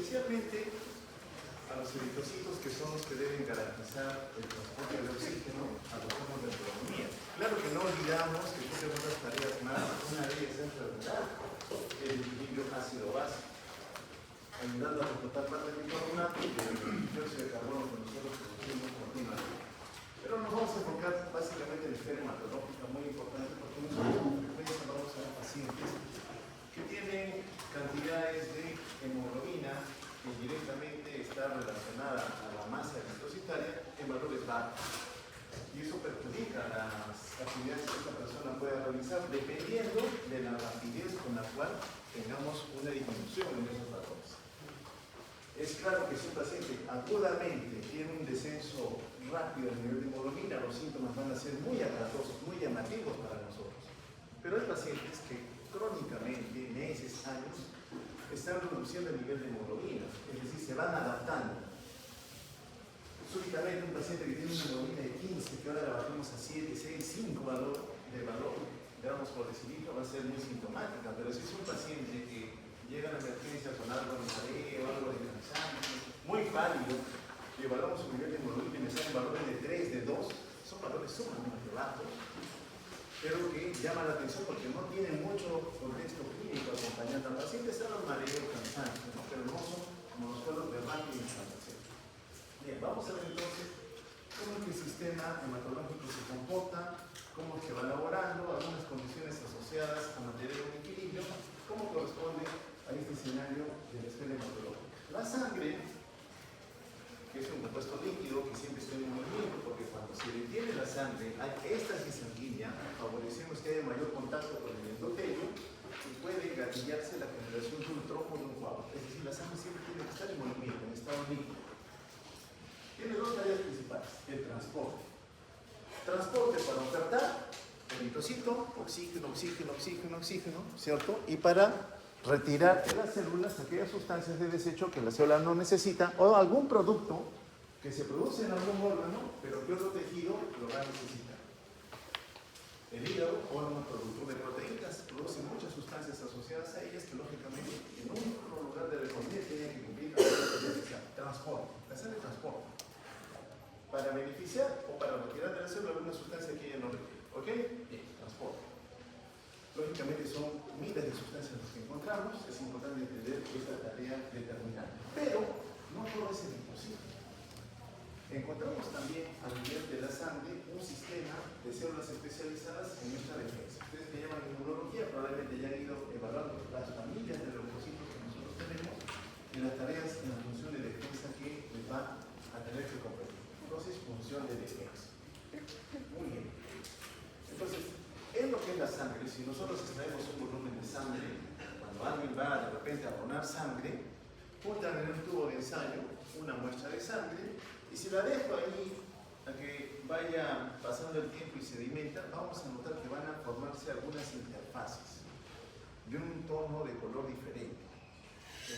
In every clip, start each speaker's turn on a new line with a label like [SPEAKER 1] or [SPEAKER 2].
[SPEAKER 1] especialmente a los eritrocitos, que son los que deben garantizar el transporte de oxígeno a los órganos de neumonía. Claro que no olvidamos que tienen otras tareas más. Una de ellas es regular el equilibrio ácido-base, ayudando a reclutar parte del bicarbonato y del dióxido de carbono que nosotros producimos continuamente. Pero nos vamos a enfocar básicamente en la esfera hematológica, muy importante, porque nosotros con frecuencia vamos a ver pacientes que tienen cantidades de hemoglobina que directamente está relacionada a la masa eritrocitaria en valores bajos. Y eso perjudica las actividades que esta persona pueda realizar dependiendo de la rapidez con la cual tengamos una disminución en esos valores. Es claro que si un paciente agudamente tiene un descenso rápido del nivel de hemoglobina, los síntomas van a ser muy aparatosos, muy llamativos para nosotros. Pero hay pacientes que crónicamente, meses, años, están reduciendo el nivel de hemoglobina, es decir, se van adaptando. Súbitamente un paciente que tiene una hemoglobina de 15, que ahora la bajamos a 7, 6, 5 de valor, gramos por decilitro, va a ser muy sintomática. Pero si es un paciente que llega a la emergencia con algo de mareo, algo de cansancio, muy pálido, y evaluamos su nivel de hemoglobina y me salen valores de 3, de 2, son valores sumamente bajos, pero que llaman la atención porque no tienen mucho contexto clínico acompañando al paciente, salvo mareo, cansancio, ¿no? Pero no son como los cuadros de rápida inflamación. Bien, vamos a ver entonces cómo es que el sistema hematológico se comporta, cómo es que va elaborando, algunas condiciones asociadas a mantener un equilibrio, cómo corresponde a este escenario de la esfera hematológica. La sangre, que es un compuesto líquido que siempre está en movimiento, porque cuando se detiene la sangre hay éxtasis sanguínea, favorecemos que haya mayor contacto con el endotelio y puede gatillarse la generación de un trombo de un coágulo. Es decir, la sangre siempre tiene que estar en movimiento, en estado líquido. Tiene dos tareas principales: el transporte. Transporte para ofertar eritrocito, oxígeno, oxígeno, oxígeno, oxígeno, ¿cierto? Y para retirar de las células aquellas sustancias de desecho que la célula no necesita o algún producto que se produce en algún órgano, pero que otro tejido lo va a necesitar. El hígado, órgano productor de proteínas, produce muchas sustancias asociadas a ellas que lógicamente en un lugar de recoger tiene que cumplir la transporte, la sangre transporta para beneficiar o para retirar de la célula alguna sustancia que ella no requiere. ¿Ok? Bien, transporte. Lógicamente son miles de sustancias las que encontramos, es importante entender esta tarea determinante. Pero no todo es imposible. Encontramos también a nivel de la sangre un sistema de células especializadas en nuestra defensa. Ustedes que llaman inmunología probablemente ya han ido evaluando las familias de leucocitos que nosotros tenemos y las tareas en la función de defensa que les va a tener que comprender. Entonces, función de defensa. Muy bien. Entonces, en lo que es la sangre, si nosotros extraemos un volumen de sangre, cuando alguien va de repente a donar sangre, juntan en un tubo de ensayo una muestra de sangre y si la dejo ahí a que vaya pasando el tiempo y sedimenta, vamos a notar que van a formarse algunas interfaces de un tono de color diferente.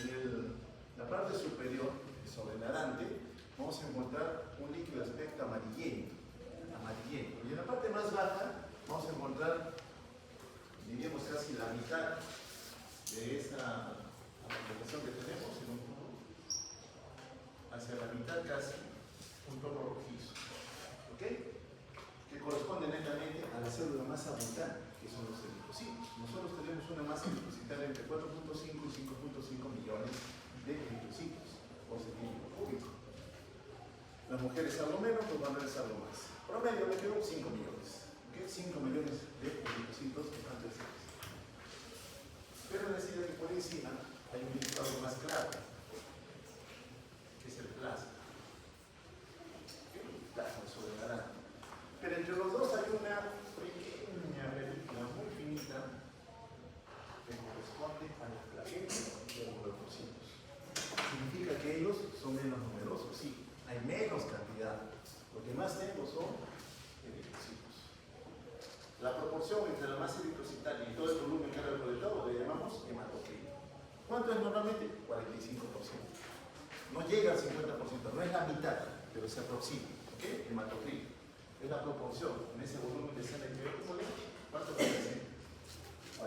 [SPEAKER 1] En la parte superior, sobre el nadante, vamos a encontrar un líquido de aspecto amarillento. Y en la parte más baja vamos a encontrar, diríamos casi la mitad de esta aplicación que tenemos, en un tubo, hacia la mitad casi, un tono rojizo. ¿Ok? Que corresponde netamente a la célula más abundante, que son los eritrocitos. Nosotros tenemos una masa eritrocitaria entre 4.5 y 5.5 millones de eritrocitos por centímetro cúbico. Las mujeres algo menos, los varones algo más. Promedio me quedo 5 millones. ¿Okay? 5 millones de eritrocitos en tanto de sangre. Pero decía que por encima hay un indicador más claro, que es el plasma. ¿Okay? El plasma sobre el naranja. Pero entre los dos hay una pequeña película muy finita que corresponde a la plaqueta de los leucocitos. Significa que ellos son menos numerosos, sí. Hay menos cantidad. Lo que más tengo son eritrocitos. La proporción entre la masa eritrocitaria y todo el volumen que haga de todo le llamamos hematocrito. ¿Cuánto es normalmente? 45%. No llega al 50%, no es la mitad, pero se aproxima. ¿Ok? Hematocrito. Es la proporción en ese volumen de sangre que yo acumulé. ¿Cuánto parece? 45%.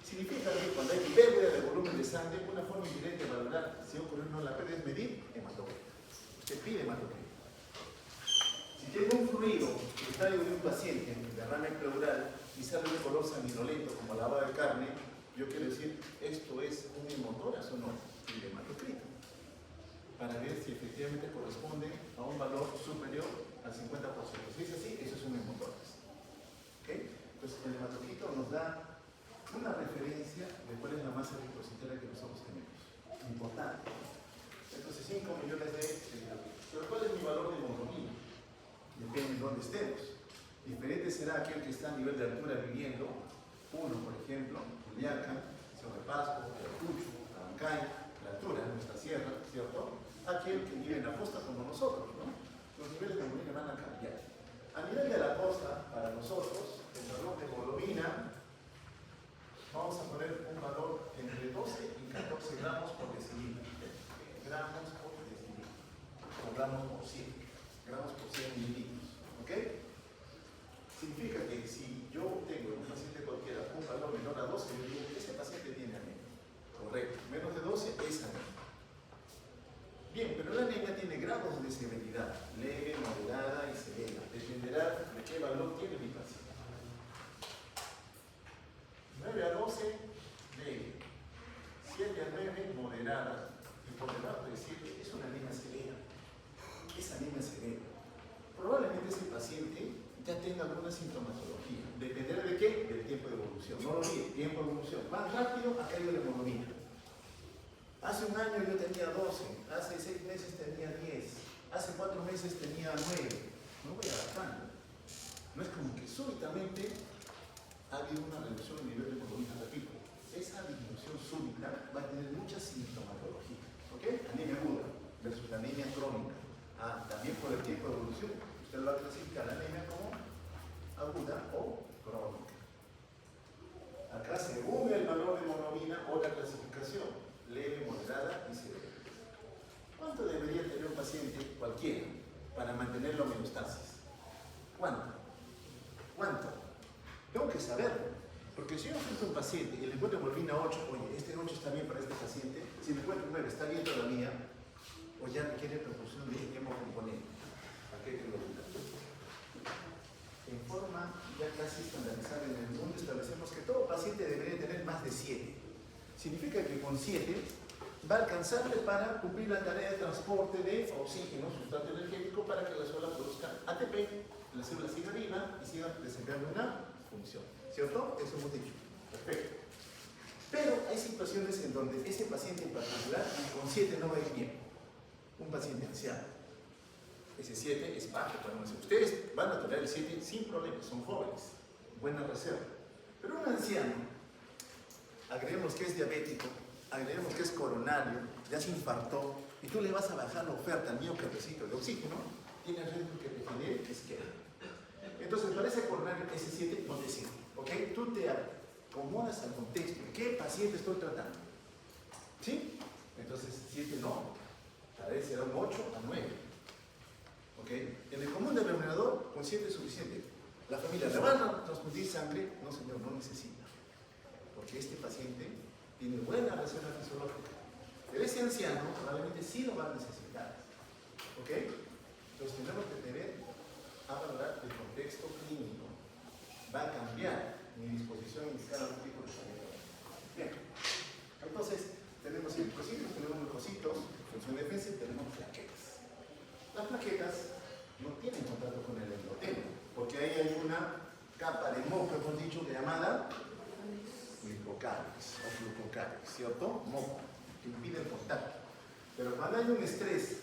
[SPEAKER 1] Significa que cuando hay pérdida de volumen de sangre, una forma indirecta de valorar si ocurrió o no la pérdida es medir hematocrito. Usted pide hematocrito. Si tiene un fluido que está de un paciente en derrame pleural y sale de color sanguinolento como lavada de carne, yo quiero decir, ¿esto es un hemotórax o no? El hematocrito. Para ver si efectivamente corresponde a un valor superior al 50%. Si es así, eso es un hemotórax. ¿Okay? Entonces, el hematocrito nos da una referencia de cuál es la masa eritrocitaria que nosotros tenemos. Importante. Entonces, 5 millones de eritrocitos. Pero ¿cuál es mi valor de hemoglobina? Depende de dónde estemos. Diferente será aquel que está a nivel de altura viviendo, uno, por ejemplo, Juliaca, Cerro de Pasco, Ayacucho, Abancay, la altura de nuestra sierra, ¿cierto? Aquel que vive en la costa como nosotros, ¿no? Los niveles de hemoglobina van a cambiar. A nivel de la costa, para nosotros, el valor de hemoglobina, vamos a poner un valor entre 12 y 14 gramos por decilitro. Gramos por decilitro. O gramos por 100. Gramos por 100 mililitros. ¿Ok? Significa que si yo tengo en un paciente cualquiera un valor menor a 12, yo digo, ese paciente tiene anemia. Correcto. Menos de 12 es anemia. Bien, pero la anemia tiene grados de severidad. Leve, moderada y severa. Dependerá de qué valor tiene mi paciente. 9 a 12, leve. 7 a 9, moderada. Y por debajo de 7 es una anemia severa. Es anemia severa. Probablemente ese paciente ya tenga alguna sintomatología. ¿Dependerá de qué? Del tiempo de evolución. No lo olvide, tiempo de evolución. Más rápido ha caído la hemoglobina. Hace un año yo tenía 12, hace 6 meses tenía 10, hace 4 meses tenía 9. No voy adaptando. No es como que súbitamente ha habido una reducción del nivel de hemoglobina. Repito, esa disminución súbita va a tener mucha sintomatología. ¿Ok? Anemia aguda versus la anemia crónica. También por el tiempo de evolución. Usted lo va a clasificar la anemia como aguda o crónica. Acá según el valor de hemoglobina o la clasificación, leve, moderada y severa. ¿Cuánto debería tener un paciente cualquiera para mantener la homeostasis? ¿Cuánto? ¿Cuánto? Tengo que saberlo. Porque si yo enfrento a un paciente y le encuentro hemoglobina 8, oye, este 8 está bien para este paciente, si le encuentro 9, está bien todavía, o ya requiere proporción de hemocomponente. ¿A qué te lo digo? En forma ya casi estandarizada en el mundo establecemos que todo paciente debería tener más de 7. Significa que con 7 va a alcanzarle para cumplir la tarea de transporte de oxígeno, sustrato energético, para que la célula produzca ATP, la célula siga viva y siga desempeñando una función. ¿Cierto? Eso hemos dicho. Perfecto. Pero hay situaciones en donde ese paciente en particular con 7 no va a ir bien. Un paciente anciano. Ese 7 es bajo. Ustedes van a tolerar el 7 sin problemas, son jóvenes, buena reserva. Pero un anciano, agreguemos que es diabético, agreguemos que es coronario, ya se infartó, y tú le vas a bajar la oferta al miocardiocito de oxígeno, tiene riesgo que te genere isquemia. Entonces, para ese coronario, ese 7 no te sirve. ¿Ok? Tú te acomodas al contexto. ¿Qué paciente estoy tratando? ¿Sí? Entonces, 7 no. Tal vez será un 8 a 9. ¿Ok? En el común denominador, con 7 es suficiente. La familia, ¿le van a transmitir sangre? No, señor, no necesita. Porque este paciente tiene buena reserva fisiológica. Pero ese anciano probablemente sí lo va a necesitar. ¿Ok? Entonces tenemos que tener a valorar el contexto clínico. Va a cambiar mi disposición inicial a un tipo de tratamiento. Bien. Entonces, tenemos eritrocitos, tenemos leucocitos, función de defensa y tenemos plaquetas. Las plaquetas no tienen contacto con el endotelo, porque ahí hay una capa de moco, hemos dicho, llamada glucocálex o glucocálex, ¿cierto? Moco, que impide el contacto. Pero cuando hay un estrés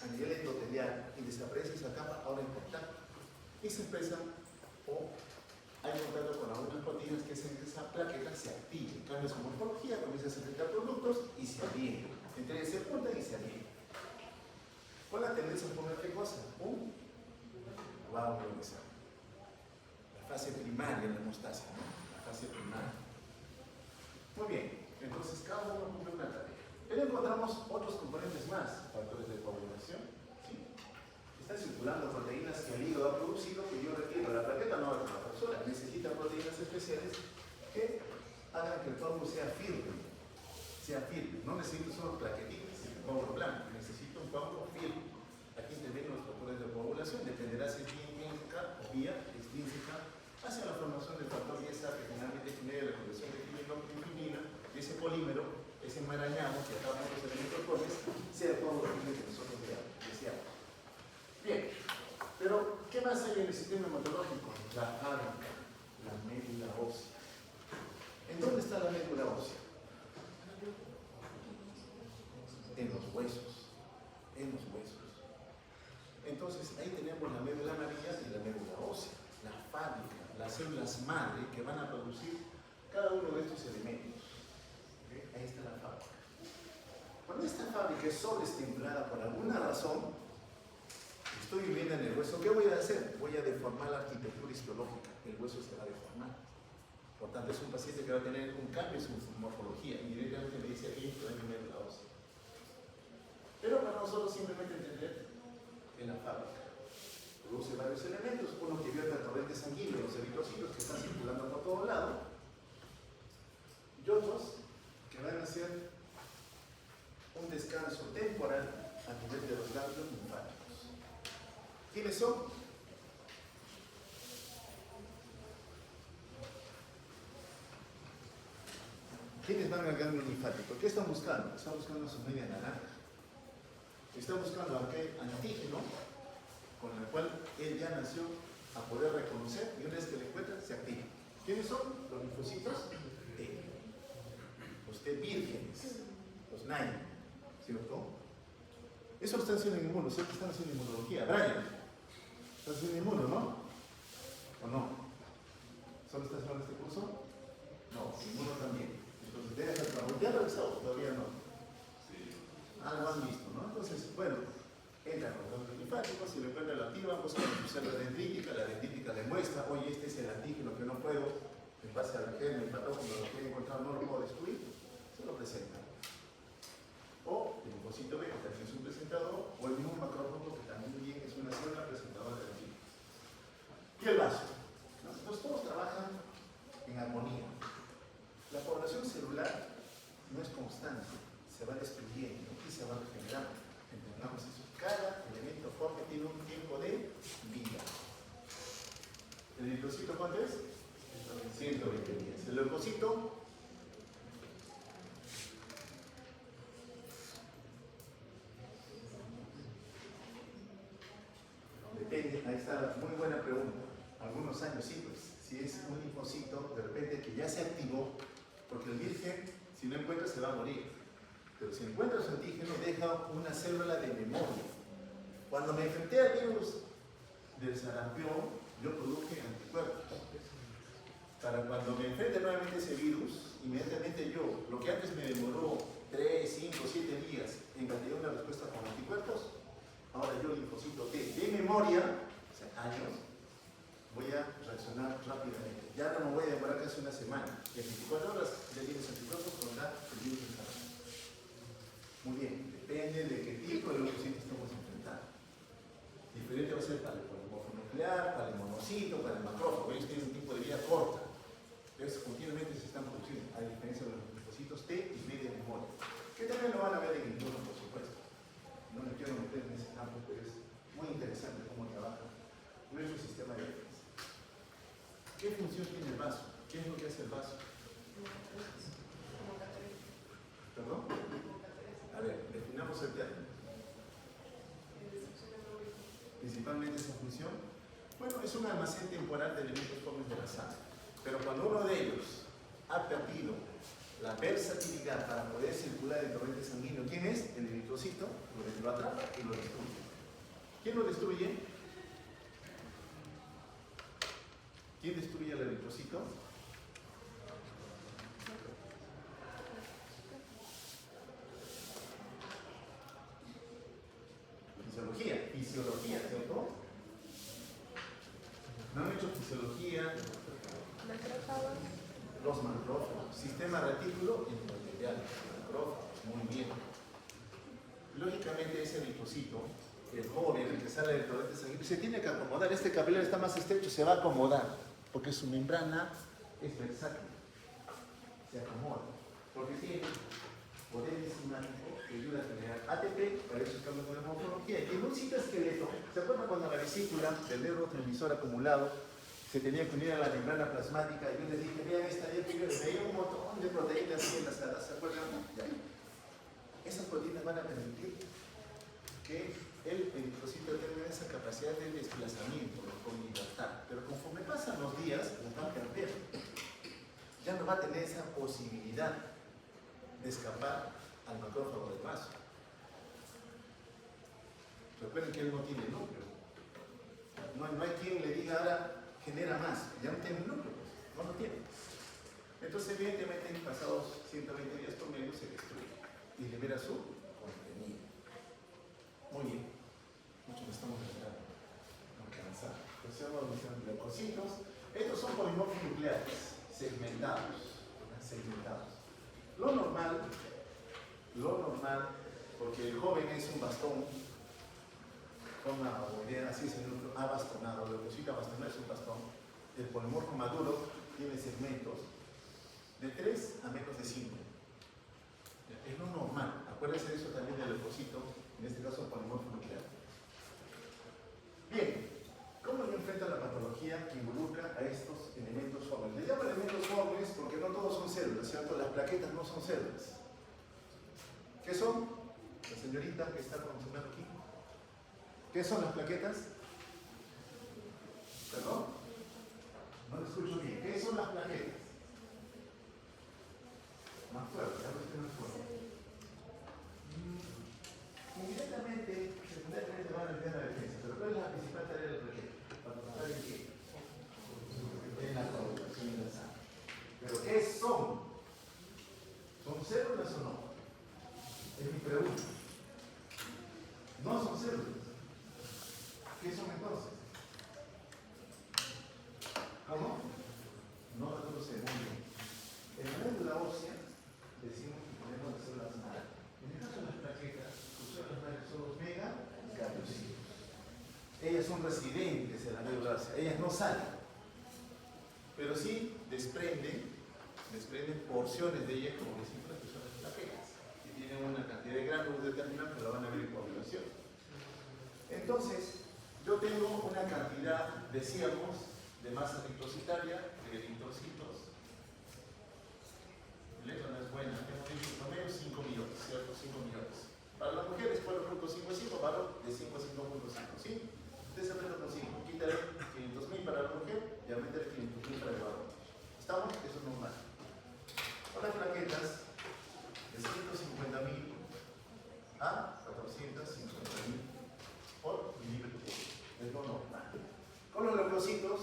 [SPEAKER 1] a nivel endotelial y desaparece esa capa, ahora hay contacto. Y se expresa o hay contacto con algunas proteínas que hacen que esa plaqueta se active. Cambia su morfología, comienza a secretar productos y se adhiere. Entre ellos se juntan y se adhieren. ¿Cuál es la tendencia a poner qué cosa? Un coágulo de sangre. La fase primaria en la hemostasia, ¿no? La fase primaria. Muy bien, entonces cada uno cumple una tarea. Pero encontramos otros componentes más, factores de coagulación. ¿Sí? Están circulando proteínas que el hígado ha producido que yo requiero. La plaqueta no va a la persona, necesita proteínas especiales que hagan que el coágulo sea firme. No necesito solo plaquetitas, coágulo blanco, necesito un coágulo firme. Aquí intervienen los factores de coagulación, dependerá si es vía intrínseca o vía extrínseca hacia la formación del factor 10A, que finalmente genera la conversión de quinina y ese polímero, ese enmarañado que acaba con los elementos pobres, sea el coágulo firme que nosotros deseamos. Bien, pero ¿qué más hay en el sistema hematológico? La fábrica, la médula ósea. ¿En dónde está la médula ósea? En los huesos. Entonces, ahí tenemos la médula amarilla y la médula ósea, la fábrica, las células madre que van a producir cada uno de estos elementos. ¿Okay? Ahí está la fábrica. Cuando esta fábrica es sobreestimulada por alguna razón, estoy viviendo en el hueso, ¿qué voy a hacer? Voy a deformar la arquitectura histológica, el hueso se va a deformar. Por tanto, es un paciente que va a tener un cambio en su morfología y directamente me dice aquí, esto es mi médula ósea. Pero para nosotros simplemente entender en la fábrica. Produce varios elementos, uno que vierte al torrente sanguíneo, los eritrocitos que están circulando por todo lado, y otros que van a hacer un descanso temporal a nivel de los ganglios linfáticos. ¿Quiénes son? ¿Quiénes van al ganglio linfático? ¿Qué están buscando? Están buscando su media naranja. Está buscando aquel antígeno con el cual él ya nació a poder reconocer y una vez que lo encuentra se activa. ¿Quiénes son? Los linfocitos T. Los T vírgenes, los NAIM, ¿cierto? Eso lo están haciendo en inmuno, ¿cierto? Están haciendo inmunología. Brian, ¿estás haciendo inmuno, no? ¿O no? ¿Solo estás haciendo este curso? No, inmuno también. Entonces, debe hacer trabajo. ¿Ya lo has revisado? Todavía no. Algo han visto, ¿no? Entonces, bueno, entran los ganglios linfáticos, si lo encuentra la activa, buscan su célula dendrítica, la dendrítica le muestra, oye, este es el antígeno que no puedo, en base al gen, el patógeno, lo que he encontrado no lo puedo destruir, se lo presenta. O el linfocito B, que también es un presentador, o el mismo macrófago, que también bien es una célula presentadora de antígenos. Y el vaso. Entonces, todos trabajan en armonía. La población celular no es constante, se va destruyendo y se va regenerando. Entendamos eso. Cada elemento forme tiene un tiempo de vida. ¿El eritrocito cuánto es? 120 días. ¿El leucocito? Depende, ahí está, muy buena pregunta. Algunos años sí, pues, si es un linfocito, de repente que ya se activó, porque el virgen, si no encuentra, se va a morir. Pero si encuentra su antígeno, deja una célula de memoria. Cuando me enfrenté al virus del sarampión, yo produje anticuerpos. Para cuando me enfrente nuevamente a ese virus, inmediatamente yo, lo que antes me demoró 3, 5, 7 días en batir una respuesta con anticuerpos, ahora yo, linfocito T de memoria, o sea, años, voy a reaccionar rápidamente. Ya no me voy a demorar casi una semana. Y en 24 horas ya tienes anticuerpos contra el virus del sarampión. Muy bien, depende de qué tipo de leucocito estamos enfrentando. Diferente va a ser para el polimorfo nuclear, para el monocito, para el macrófago. Ellos tienen un tiempo de vida corta. Entonces, continuamente se están produciendo, a diferencia de los linfocitos T y media memoria. Que también lo van a ver en inmuno, por supuesto. No me quiero meter en ese campo, pero es muy interesante cómo trabaja nuestro sistema de defensa. ¿Qué función tiene el vaso? ¿Qué es lo que hace el vaso? ¿Perdón? A ver, definamos el término. Principalmente esa función, bueno, es un almacén temporal de elementos formes de la sangre. Pero cuando uno de ellos ha perdido la versatilidad para poder circular el torrente sanguíneo, ¿quién es? El eritrocito, lo atrapa y lo destruye. ¿Quién lo destruye? ¿Quién destruye al eritrocito? Fisiología, ¿cierto? ¿No han hecho fisiología? Los macrófagos. Sistema retículo endotelial. Macrófagos, muy bien. Lógicamente ese linfocito, el joven, el que sale del torrente sanguíneo, se tiene que acomodar. Este capilar está más estrecho, se va a acomodar, porque su membrana es versátil. se acomoda, porque tiene poder enzimático que ayuda a generar ATP para esos cambios de la morfología. Y en un citoesqueleto, ¿se acuerdan cuando la vesícula del neurotransmisor acumulado se tenía que unir a la membrana plasmática? Yo les dije, vean esta diapositiva, veía un montón de proteínas así enlazadas, ¿se acuerdan? ¿Ya? Esas proteínas van a permitir que el eritrocito tenga esa capacidad de desplazamiento con libertad, pero conforme pasan los días, las va a perder. Ya no va a tener esa posibilidad de escapar al macrófago del vaso. Recuerden que él no tiene núcleo. No hay quien le diga ahora genera más, ya no tiene núcleo, no lo tiene. Entonces, evidentemente, pasados 120 días por medio se destruye y libera su contenido. Muy bien, muchos estamos tratando de alcanzar. Observamos los leucocitos. Estos son polimorfos nucleares segmentados. Lo normal, porque el joven es un bastón, así es el núcleo abastonado, el leucocito abastonado es un bastón. El polimorfo maduro tiene segmentos de 3 a menos de 5. Es lo normal. Acuérdense de eso también del leucocito, en este caso polimorfo nuclear. Bien, ¿cómo yo enfrento la patología que involucra a estos elementos fórmiles? Le llamo elementos fórmiles porque no todos son células, ¿cierto? Las plaquetas no son células. ¿Qué son? La señorita que está consumiendo aquí. ¿Qué son las plaquetas? ¿Perdón? No lo escucho bien. ¿Qué son las plaquetas? Más fuerte, ahora usted más fuerte. Inmediatamente, secundariamente van a ayudar a la defensa. Pero ¿cuál es la principal tarea de la plaqueta? ¿Para en qué? En la coagulación de la sangre. ¿Pero qué son? ¿Son células o no? Es mi pregunta. No son células. ¿Qué son entonces? ¿Cómo? No lo sé muy bien. En la médula ósea decimos que ponemos las células madre. En el caso de las plaquetas, sus células madre son los megacardiocitos. Ellas son residentes en la médula ósea. Ellas no salen. Pero sí desprenden porciones de ellas, como decimos, que son las plaquetas. Que tienen una cantidad de gránulos determinada que la van a ver en coagulación. Entonces, yo tengo una cantidad, decíamos, de masa eritrocitaria, de eritrocitos. El letra no es buena, tengo dicho promedio 5 millones, ¿cierto? 5 millones. Para las mujeres, 4.55, valor de 5 a 5.5, ¿sí? Usted se aprende con 5, quítale 500.000 para la mujer y aumentar 500.000 para el varón. ¿Estamos? Eso es normal. Con las plaquetas, de 150.000 a 450.000 por milímetro cúbico. Es lo normal. Con los leucocitos,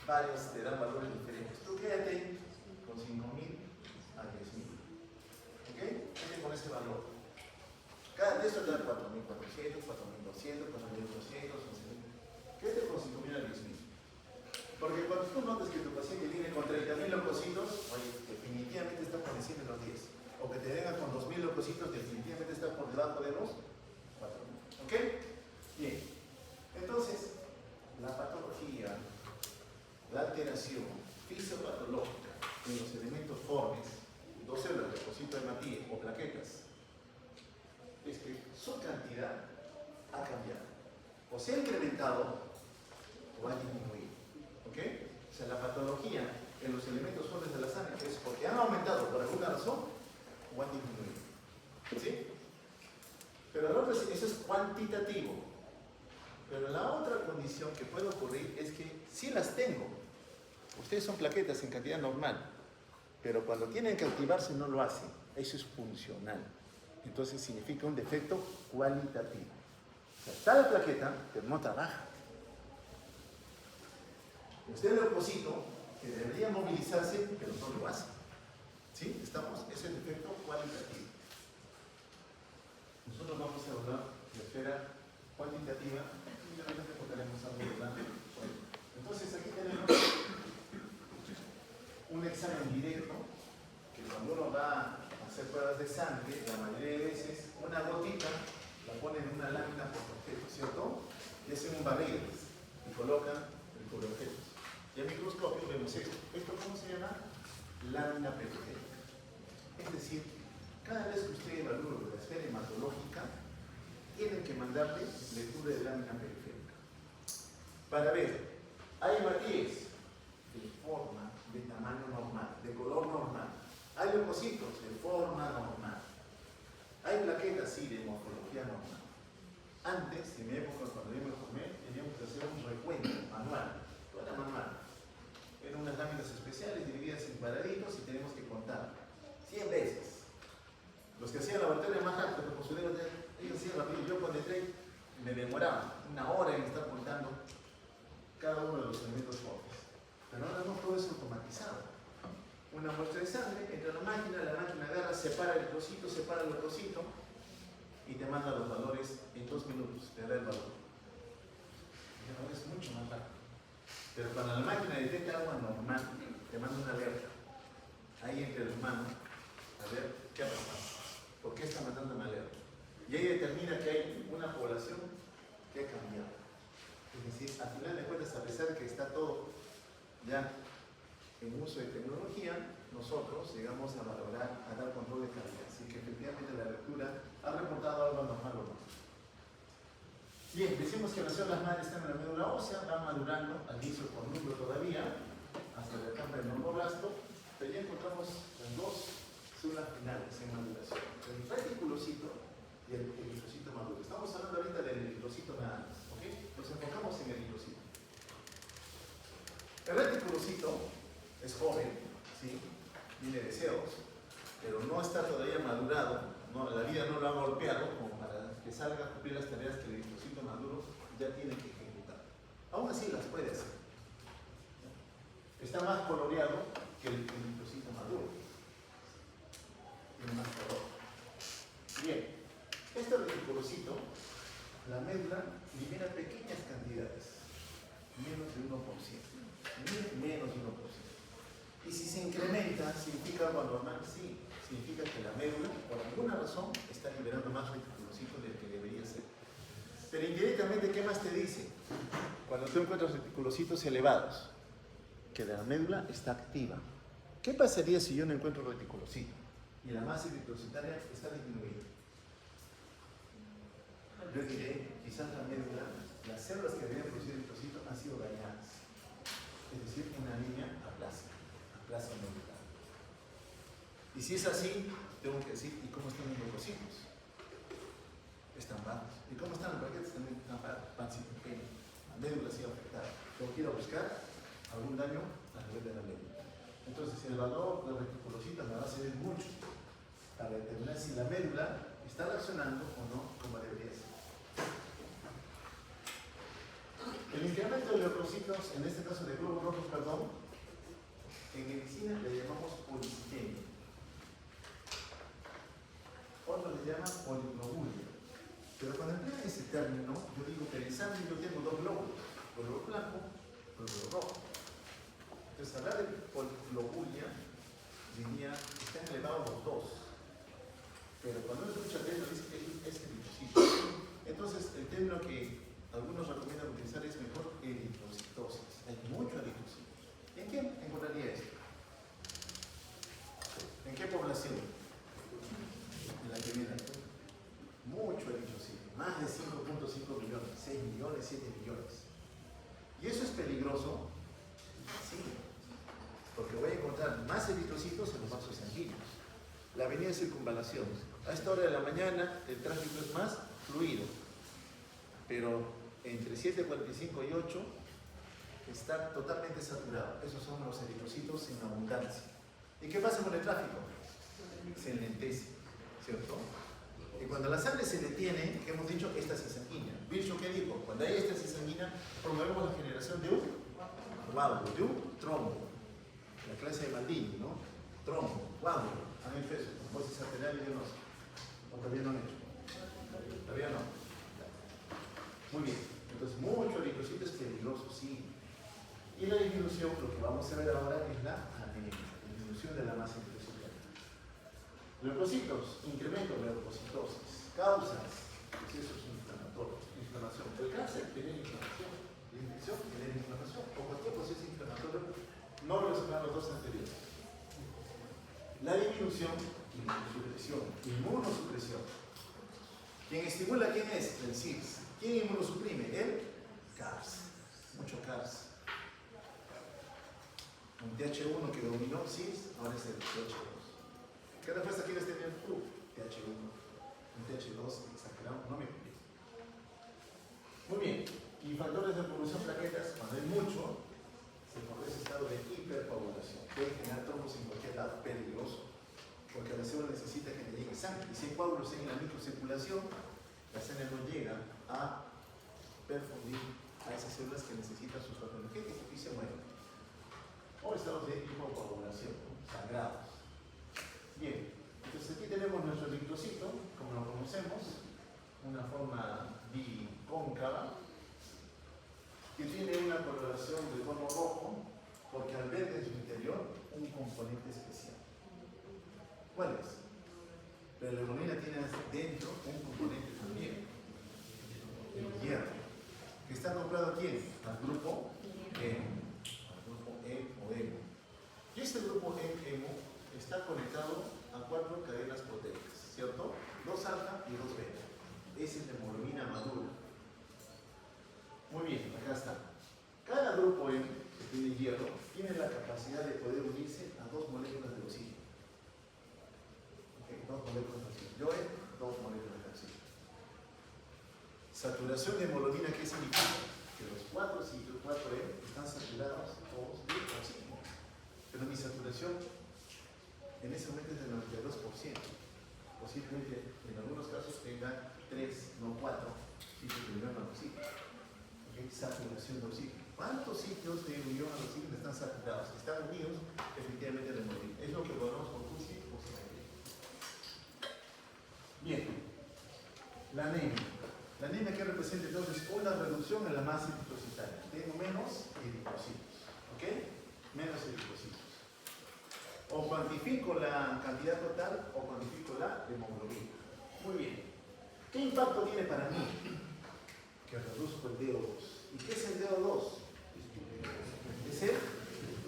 [SPEAKER 1] varios te dan valores diferentes. Tú quédate con 5.000 a 10.000. ¿Ok? Quédate con ese valor. Cada de estos da 4.400, 4.200, 4.200, 11.000. Quédate con 5.000 a 10.000. Porque cuando tú notas que tu paciente viene con 30.000 leucocitos, oye, definitivamente está por encima de los 10. O que te venga con 2.000 leucocitos, definitivamente está por debajo de los 4.000. ¿Ok? Bien. Entonces, la patología, la alteración fisiopatológica en los elementos formes, dos células, leucocito de Matías o plaquetas, es que su cantidad ha cambiado. O se ha incrementado o ha disminuido. ¿Ok? O sea, la patología en los elementos formes de la sangre es porque han aumentado por alguna razón o han disminuido. ¿Sí? Pero la otra, eso es cuantitativo. Pero la otra condición que puede ocurrir es que sí las tengo. Ustedes son plaquetas en cantidad normal, pero cuando tienen que activarse no lo hacen. Eso es funcional. Entonces significa un defecto cualitativo. O sea, está la plaqueta, pero no trabaja. Usted el leucocito, que debería movilizarse, pero no lo hace. ¿Sí? Estamos, es el defecto cualitativo. Nosotros vamos a hablar de esfera cuantitativa y realmente tocaremos algo delante. Entonces aquí tenemos un examen directo que cuando uno va a hacer pruebas de sangre, la mayoría de veces una gotita la ponen en una lámina por objeto, ¿cierto? Y hacen un barril y colocan el cubreobjetos. Y a microscopio vemos esto. ¿Esto cómo se llama? Lámina periférica. Es decir, cada vez que usted evalúe la esfera hematológica, tienen que mandarle lectura de lámina periférica. Para ver, hay hematíes de forma, de tamaño normal, de color normal. Hay leucocitos de forma normal. Hay plaquetas, sí, de morfología normal. Antes, en mi época, cuando yo me formé, teníamos que hacer un recuento manual. Todo era manual. Eran unas láminas especiales divididas en cuadraditos y tenemos que contar 100 veces. Los que hacían laboratorio más rápido, como su dedo, ellos hacían rápido. Yo cuando entré me demoraba una hora en estar contando cada uno de los elementos fuertes. Pero ahora no todo es automatizado. Una muestra de sangre, entra a la máquina agarra, separa el trocito, separa el trocito y te manda los valores en 2 minutos, te da el valor. Y ahora es mucho más rápido. Pero cuando la máquina detecta algo anormal, te manda una alerta. Ahí entre el humano, a ver qué ha pasado. ¿Por qué está mandando una alerta? Y ahí determina que hay una población que ha cambiado. Es decir, al final de cuentas, a pesar de que está todo ya en uso de tecnología, nosotros llegamos a valorar, a dar control de calidad. Así que efectivamente la lectura ha reportado algo normal o no. Bien, decimos que las células madre están en la médula ósea, van madurando al inicio con núcleo todavía, hasta la etapa del normoblasto, pero ya encontramos las dos células finales en maduración, el reticulocito y el eritrocito maduro. Estamos hablando ahorita del eritrocito nada más, ¿ok? Nos enfocamos en el eritrocito. El reticulocito es joven, ¿sí? Viene de ceros, pero no está todavía madurado, no, la vida no lo ha golpeado como para que salga a cumplir las tareas que el eritrocito maduro ya tiene que ejecutar. Aún así las puede hacer. Está más coloreado que el eritrocito maduro. Tiene más color. Bien, este reticulocito, la médula libera pequeñas cantidades, menos de 1%. Menos de 1%. Y si se incrementa, ¿significa algo anormal? Sí, significa que la médula, por alguna razón, está liberando más reticulocitos del que debería ser. Pero indirectamente, ¿qué más te dice? Cuando tú encuentras reticulocitos elevados, que la médula está activa. ¿Qué pasaría si yo no encuentro reticulocito y la masa eritrocitaria está disminuida? Yo diré, quizás la médula, las células que deberían producir eritrocito han sido dañadas. Es decir, una línea aplásica medular. Y si es así, tengo que decir, ¿y cómo están los leucocitos? Están bajos. ¿Y cómo están los plaquetas? También están bajos. La médula ha sido afectada. Tengo que ir a buscar algún daño a nivel de la médula. Entonces, el valor de reticulocito me va a servir mucho para determinar si la médula está reaccionando o no como debería ser. El incremento de leucocitos, en este caso de glóbulos rojos, perdón, en medicina le llamamos policitemia. Otros le llaman poliglobulia. Pero cuando emplean ese término, yo digo que en el sangre yo tengo dos glóbulos, glóbulo blanco y glóbulo rojo. Entonces, hablar de poliglobulia, diría, están elevados los dos. Pero cuando uno escucha el término, dice que es eritrocito. Entonces, el término que algunos recomiendan utilizar es mejor eritrocitosis. Hay mucho eritrocito. ¿En qué encontraría esto? ¿En qué población? En la que viene. Mucho eritrocito. Más de 5.5 millones, 6 millones, 7 millones. ¿Y eso es peligroso? Sí. Porque voy a encontrar más eritrocitos en los vasos sanguíneos. La avenida de circunvalación. A esta hora de la mañana el tráfico es más fluido. Pero entre 7:45 y 8 está totalmente saturado. Esos son los eritrocitos en abundancia. ¿Y qué pasa con el tráfico? Se enlentece, ¿cierto? Y cuando la sangre se detiene, que hemos dicho, éstasis sanguínea. Virchow, ¿qué dijo? Cuando hay éstasis sanguínea, promovemos la generación de un coágulo, de un trombo. La clase de Maldini, ¿no? Trombo, coágulo, anefeso, trombosis arterial y venosa. ¿O todavía no han hecho? Todavía no. Muy bien. Entonces, mucho eritrocito es peligroso, sí. Y la disminución, lo que vamos a ver ahora es la anemia, la disminución de la masa eritrocitaria. Leucocitos, incremento de leucocitosis, causas, procesos inflamatorios, inflamación. El cáncer tiene inflamación, la infección y la inflamación, o cualquier proceso inflamatorio no relacionado a los dos anteriores. La disminución, inmunosupresión. ¿Quién estimula quién es? El CIRS. ¿Quién inmunosuprime? El CARS. Mucho CARS. Un TH1 que dominó CIRS, ahora es el TH2. ¿Qué respuesta quieres tener tú? TH1. Un TH2 exagerado, no me compliques. Muy bien. Y factores de producción de plaquetas, cuando hay mucho, se produce estado de hipercoagulación. Puede generar trombos en cualquier lado, peligroso. Porque la célula necesita que le llegue sangre. Y si hay coágulos en la microcirculación, la sangre no llega a perfundir a esas células que necesitan sustrato energético y se mueren. O estados de hipocoagulación, sangrados. Bien, entonces aquí tenemos nuestro eritrocito, como lo conocemos, una forma bicóncava, que tiene una coloración de tono rojo, porque alberga en su interior un componente especial. ¿Cuál es? Pero la hemoglobina tiene dentro un componente también, el hierro, que está acoplado ¿a quién? Al grupo hemo, al grupo E o hemo. Y este grupo hemo está conectado a 4 cadenas proteicas, ¿cierto? 2 alfa y 2 beta. Esa es la hemoglobina madura. Muy bien, acá está. Cada grupo hemo que tiene hierro tiene la capacidad de poder unirse a 2 moléculas de oxígeno. 2 moléculas de oxígeno. Yo he 2 moléculas de oxígeno. Saturación de hemoglobina, ¿qué significa? Que los 4 sitios, 4E, están saturados todos de oxígeno. Pero mi saturación en ese momento es del 92%. Posiblemente en algunos casos tenga 3, no 4 sitios de unión al oxígeno. ¿Okay? Saturación de oxígeno. ¿Cuántos sitios de unión al oxígeno están saturados? Están unidos efectivamente a la hemoglobina. Es lo que podemos con QC o sangre. Bien. La anemia. La anemia que representa entonces una reducción en la masa eritrocitaria. Tengo menos eritrocitos. ¿Ok? Menos eritrocitos. O cuantifico la cantidad total o cuantifico la hemoglobina. Muy bien. ¿Qué impacto tiene para mí? Que reduzco el DO2. ¿Y qué es el DO2? Es el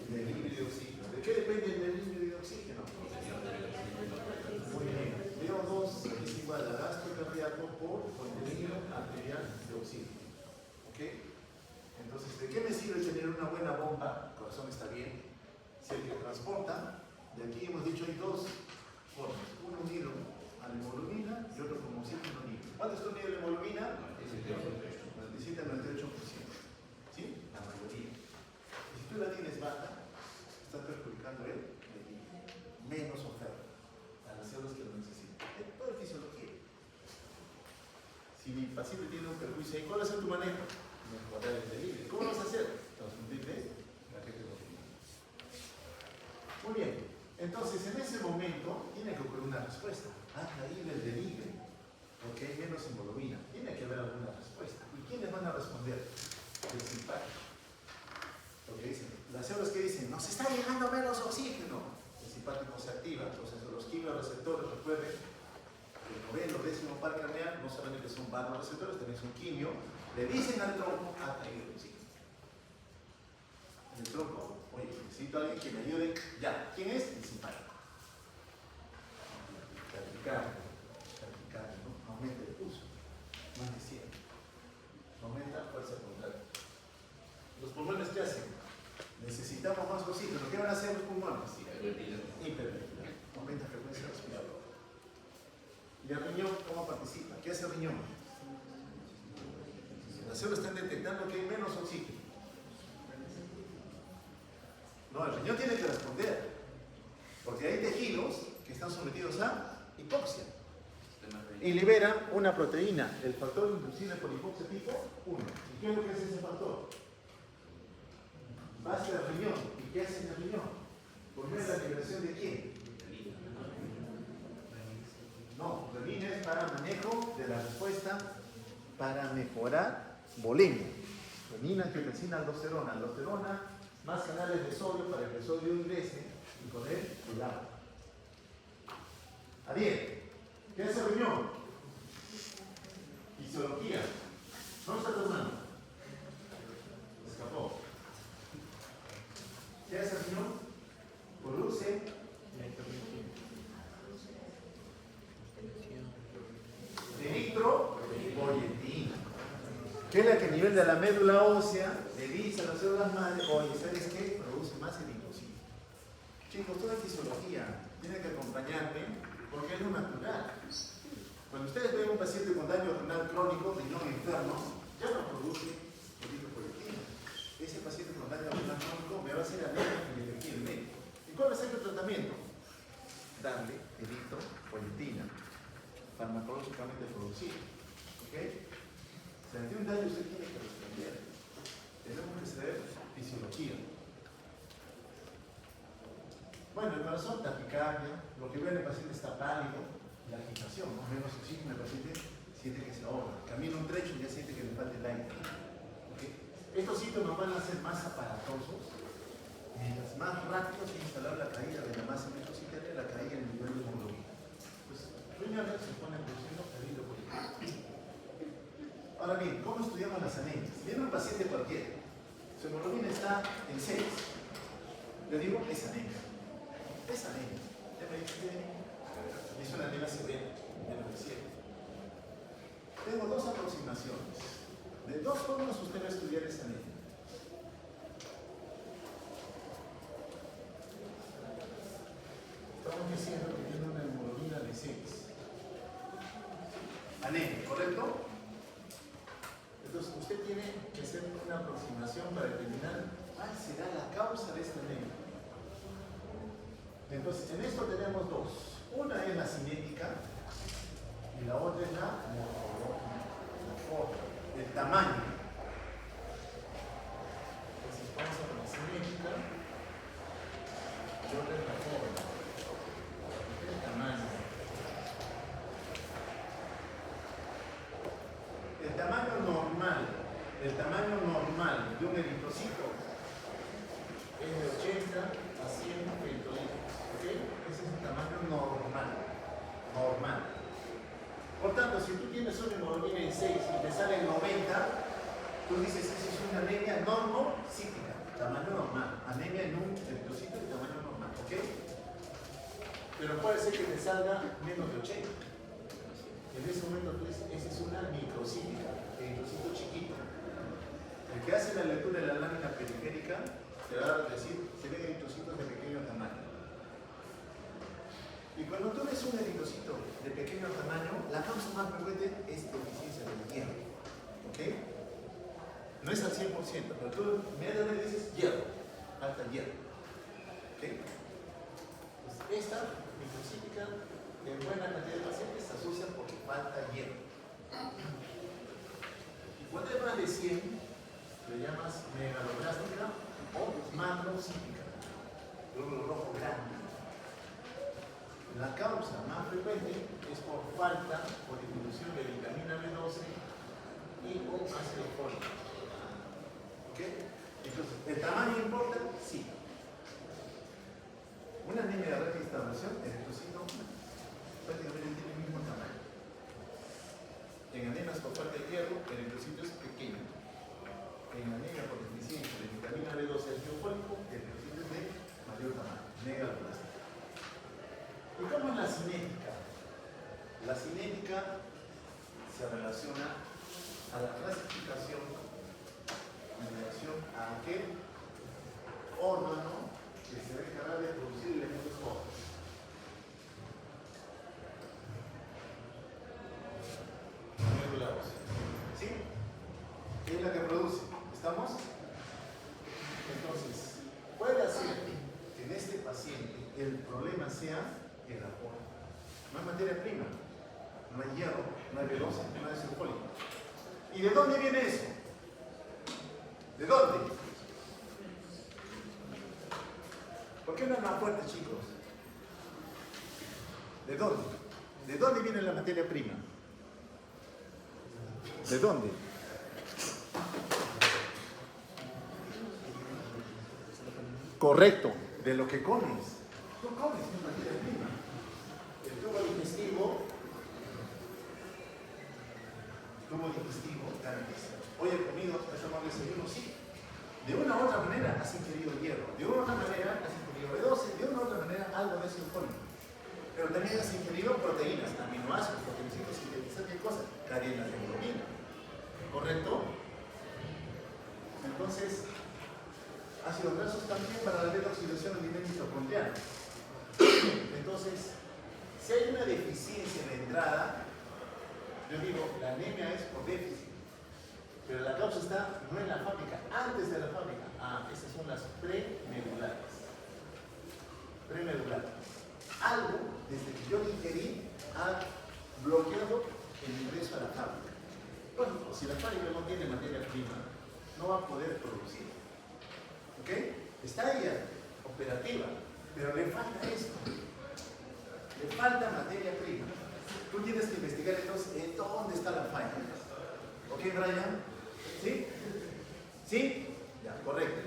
[SPEAKER 1] delivery de oxígeno. ¿De qué depende el delivery de oxígeno? Muy bien. DO2 es igual a gasto cardíaco por contenido arterial de oxígeno. ¿Ok? Entonces, ¿de qué me sirve tener una buena bomba? El corazón está bien. Si el que transporta, de aquí hemos dicho hay 2 formas. Uno unido a la hemoglobina y otro como oxígeno libre. ¿Cuánto está unido a la hemoglobina? 97 al 98%. ¿Sí? La mayoría. Y si tú la tienes baja, estás perjudicando el equilibrio. Menos oferta a las células que lo necesitan. Todo es fisiología. Si mi paciente tiene un perjuicio, ¿cuál va a ser tu manejo? Mejorar el equilibrio. ¿Cómo lo vas a hacer? Transfundirle la que te domina. Muy bien. Entonces, en ese momento, tiene que ocurrir una respuesta. Ha caído el delivery, porque hay menos hemoglobina. Tiene que haber alguna respuesta. ¿Y quiénes van a responder? El simpático. Porque dicen, las células que dicen, nos está llegando menos oxígeno. El simpático se activa. Entonces, los quimioreceptores, recuerden, el noveno, décimo par craneal, no solamente son vagoreceptores, también son quimio. Le dicen al tronco, ha caído el oxígeno. El tronco, oye, necesito a alguien que me ayude. Ya, ¿quién es? El simpático. Taquicardia, ¿no? Aumenta el pulso, más de 100. Aumenta la fuerza contraria. ¿Los pulmones qué hacen? Necesitamos más oxígeno. ¿Qué van a hacer los pulmones? Hiperventilar. Aumenta la frecuencia respiratoria. ¿Y el riñón cómo participa? ¿Qué hace el riñón? Las células están detectando que hay menos oxígeno. No, el riñón tiene que responder. Porque hay tejidos que están sometidos a hipoxia. Y liberan una proteína, el factor inducible por hipoxia tipo 1. ¿Y qué es lo que hace ese factor? Va hacia el riñón. ¿Y qué hace en el riñón? ¿Por medio de la liberación de quién? No, renina es para manejo de la respuesta para mejorar volemia. Renina, angiotensina, aldosterona. Aldosterona, más canales de sodio para que el sodio ingrese y con él el agua. Ariel, ¿qué hace el riñón? Fisiología. ¿Dónde está tu hermano? que es la que a nivel de la médula ósea le dice a las células madre, oye, ¿sabes qué? Produce más eritrocito. Chicos, toda fisiología tiene que acompañarme porque es lo natural. Cuando ustedes ven un paciente con daño renal crónico, riñón enfermo, ya no produce eritropoyetina. Ese paciente con daño renal crónico me va a hacer anemia indefectiblemente. ¿Y cuál va a ser el tratamiento? Darle eritropoyetina, farmacológicamente producido. ¿Ok? Si ante un daño usted tiene que responder. Tenemos que saber fisiología. Bueno, el corazón, taquicardia, lo que ve en el paciente está pálido, la agitación, ¿no? Menos oxígeno, el paciente siente que se ahoga. Camina un trecho y ya siente que le falta el aire. ¿Okay? Estos síntomas van a ser más aparatosos mientras más rápido se instala la caída de la masa metrocitaria, la caída en el nivel de hemoglobina. Pues, primero se pone produciendo eritropoyetina. Ahora bien, ¿cómo estudiamos las anemias? Viene un paciente cualquiera, su hemoglobina está en 6. Le digo, es anemia. Es anemia. Ya me dice, es una anemia severa, menos de 7. Tengo dos aproximaciones. De dos formas usted va a estudiar esa anemia. Estamos diciendo que tiene una hemoglobina de 6. Anemia, ¿correcto? Entonces, usted tiene que hacer una aproximación para determinar cuál será la causa de esta anemia. Entonces, en esto tenemos dos. Una es la cinética y la otra es la morfológica, la forma, el tamaño. Entonces, vamos a ver la cinética y otra es la forma, el tamaño. El tamaño normal de un eritrocito es de 80 a 100 femtolitros. ¿Okay? Ese es el tamaño normal. Por tanto, si tú tienes una hemoglobina en 6 y te sale en 90, tú dices que eso es una anemia normocítica, tamaño normal. Anemia en un eritrocito de tamaño normal. ¿Ok? Pero puede ser que te salga menos de 80. En ese momento tú dices, esa es una microcítica, eritrocito chiquito. El que hace la lectura de la lámina periférica te va a decir, se ven eritrocitos de pequeño tamaño. Y cuando tú ves un eritrocito de pequeño tamaño, la causa más frecuente es deficiencia de hierro. ¿Ok? No es al 100%, pero tú inmediatamente dices hierro, falta hierro. ¿Ok? Pues esta microcítica en buena cantidad de pacientes se asocia porque falta hierro. Y cuando es más de 100, le llamas megaloblástica o macrocítica, glóbulo rojo grande. La causa más frecuente es por falta o disminución de vitamina B12 y o ácido fólico. ¿Ok? Entonces, ¿el tamaño importa? Sí. Una anemia de alta instauración, el eritrocito prácticamente tiene el mismo tamaño. En anemias por falta de hierro, el eritrocito es pequeño. En anemia por deficiencia de vitamina B12 y ácido fólico, el eritrocito es de mayor tamaño, megaloblástica. ¿Y cómo es la cinética? La cinética se relaciona a la clasificación en relación a aquel órgano que se va a encargar de producir elementos jóvenes. Médula ósea. ¿Sí? ¿Qué es la que produce? ¿Estamos? Entonces, puede ser que en este paciente el problema sea el aporte. No hay materia prima, no hay hierro, no hay B12, no hay ácido fólico. ¿Y de dónde viene eso? ¿De dónde? ¿Por qué no es más fuerte, chicos? ¿De dónde? ¿De dónde viene la materia prima? ¿De dónde? Correcto, de lo que comes. Tú comes una materia prima. El tubo digestivo, carnes. Hoy he comido, tomado desayuno, sí. De una u otra manera has ingerido hierro, de una u otra manera has ingerido B12, de una u otra manera algo de ácido fólico. Pero también has ingerido proteínas, aminoácidos, porque necesitas sintetizar qué cosa, cadenas de hemoglobina. ¿Correcto? nuclear. Entonces, si hay una deficiencia en la entrada, yo digo, la anemia es por déficit. Pero la causa está no en la fábrica, antes de la fábrica. Esas son las premedulares. Premedulares. Algo, desde que yo lo ingerí, ha bloqueado el ingreso a la fábrica. Bueno, si la fábrica no tiene materia prima, no va a poder producir. ¿Ok? Está ella operativa, pero le falta esto. Le falta materia prima. Tú tienes que investigar entonces dónde está la falla. ¿Ok, Brian? ¿Sí? ¿Sí? Ya, correcto.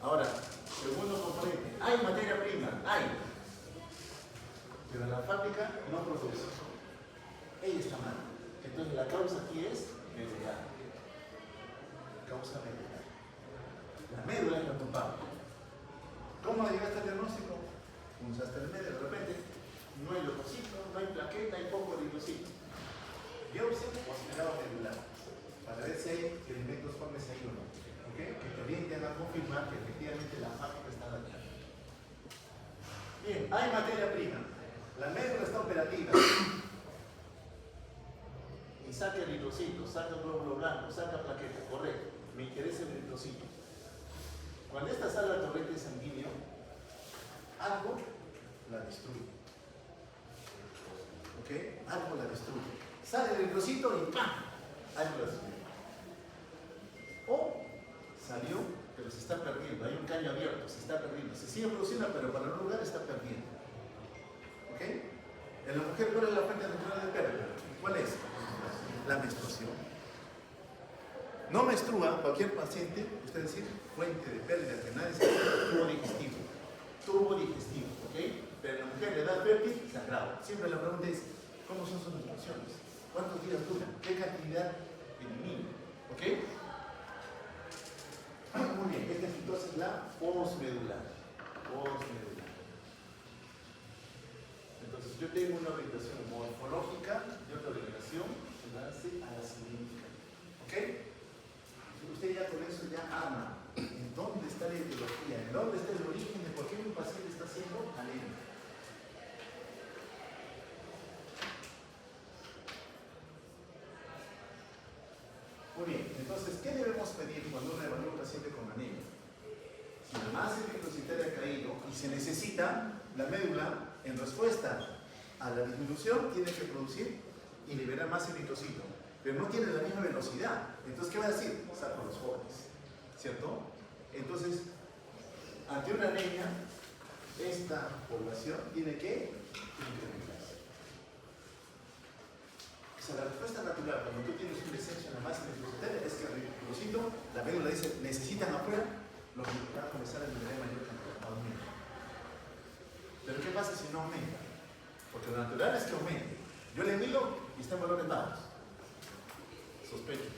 [SPEAKER 1] Ahora, segundo componente. Hay materia prima, hay. Pero la fábrica no produce. Ella está mal. Entonces la causa aquí es medular. Causa medular. La médula es la culpable. ¿Cómo llegaste al diagnóstico? Punzaste el medio, de repente no hay leucocito, no hay plaqueta, hay poco eritrocito. Biopsia o acelerado medular, para ver si hay elementos formes ahí o no. ¿Okay? Que te orienten a confirmar que efectivamente la fábrica está dañada. Bien, hay materia prima. La médula está operativa. Y saca eritrocito, saca glóbulo blanco, saca plaqueta, correcto. Me interesa el eritrocito. Cuando esta sale al torrente sanguíneo, algo la destruye. ¿Ok? Algo la destruye. Sale el eritrocito y ¡pam! Algo la destruye. O salió, pero se está perdiendo. Hay un caño abierto, se está perdiendo. Se sigue produciendo, pero para un lugar está perdiendo. ¿Ok? En la mujer, ¿cuál es la fuente natural de pérdida? ¿Cuál es? La menstruación. No menstrua, cualquier paciente, usted decir, fuente de pérdida que nadie se tubo digestivo. Tubo digestivo, ¿ok? Pero en la mujer de edad fértil, sagrado. Siempre la pregunta es, ¿cómo son sus menstruaciones? ¿Cuántos días duran? ¿Qué cantidad elimina? ¿Ok? Muy bien, esta es entonces la posmedular. Posmedular. Entonces yo tengo una orientación morfológica y otra orientación que hace a la cilíndrica. ¿Ok? Usted ya con eso ya ama en dónde está la etiología, en dónde está el origen de por qué un paciente está siendo anémico. Muy bien, entonces, ¿qué debemos pedir cuando uno evalúa a un paciente con anemia? Si la masa eritrocitaria ha caído y se necesita, la médula, en respuesta a la disminución, tiene que producir y liberar más eritrocito, pero no tiene la misma velocidad. Entonces, ¿qué va a decir? Saco los jóvenes, ¿cierto? Entonces, ante una anemia, esta población tiene que incrementarse. O sea, la respuesta natural, cuando tú tienes un descenso en la masa eritrocitaria, es que el eritrocito, la médula dice, necesitan afuera, los que van a comenzar a liberar mayor cantidad, aumenta. Pero ¿qué pasa si no aumenta? Porque lo natural es que aumente. Yo le mido y está en valores bajos. Sospecho.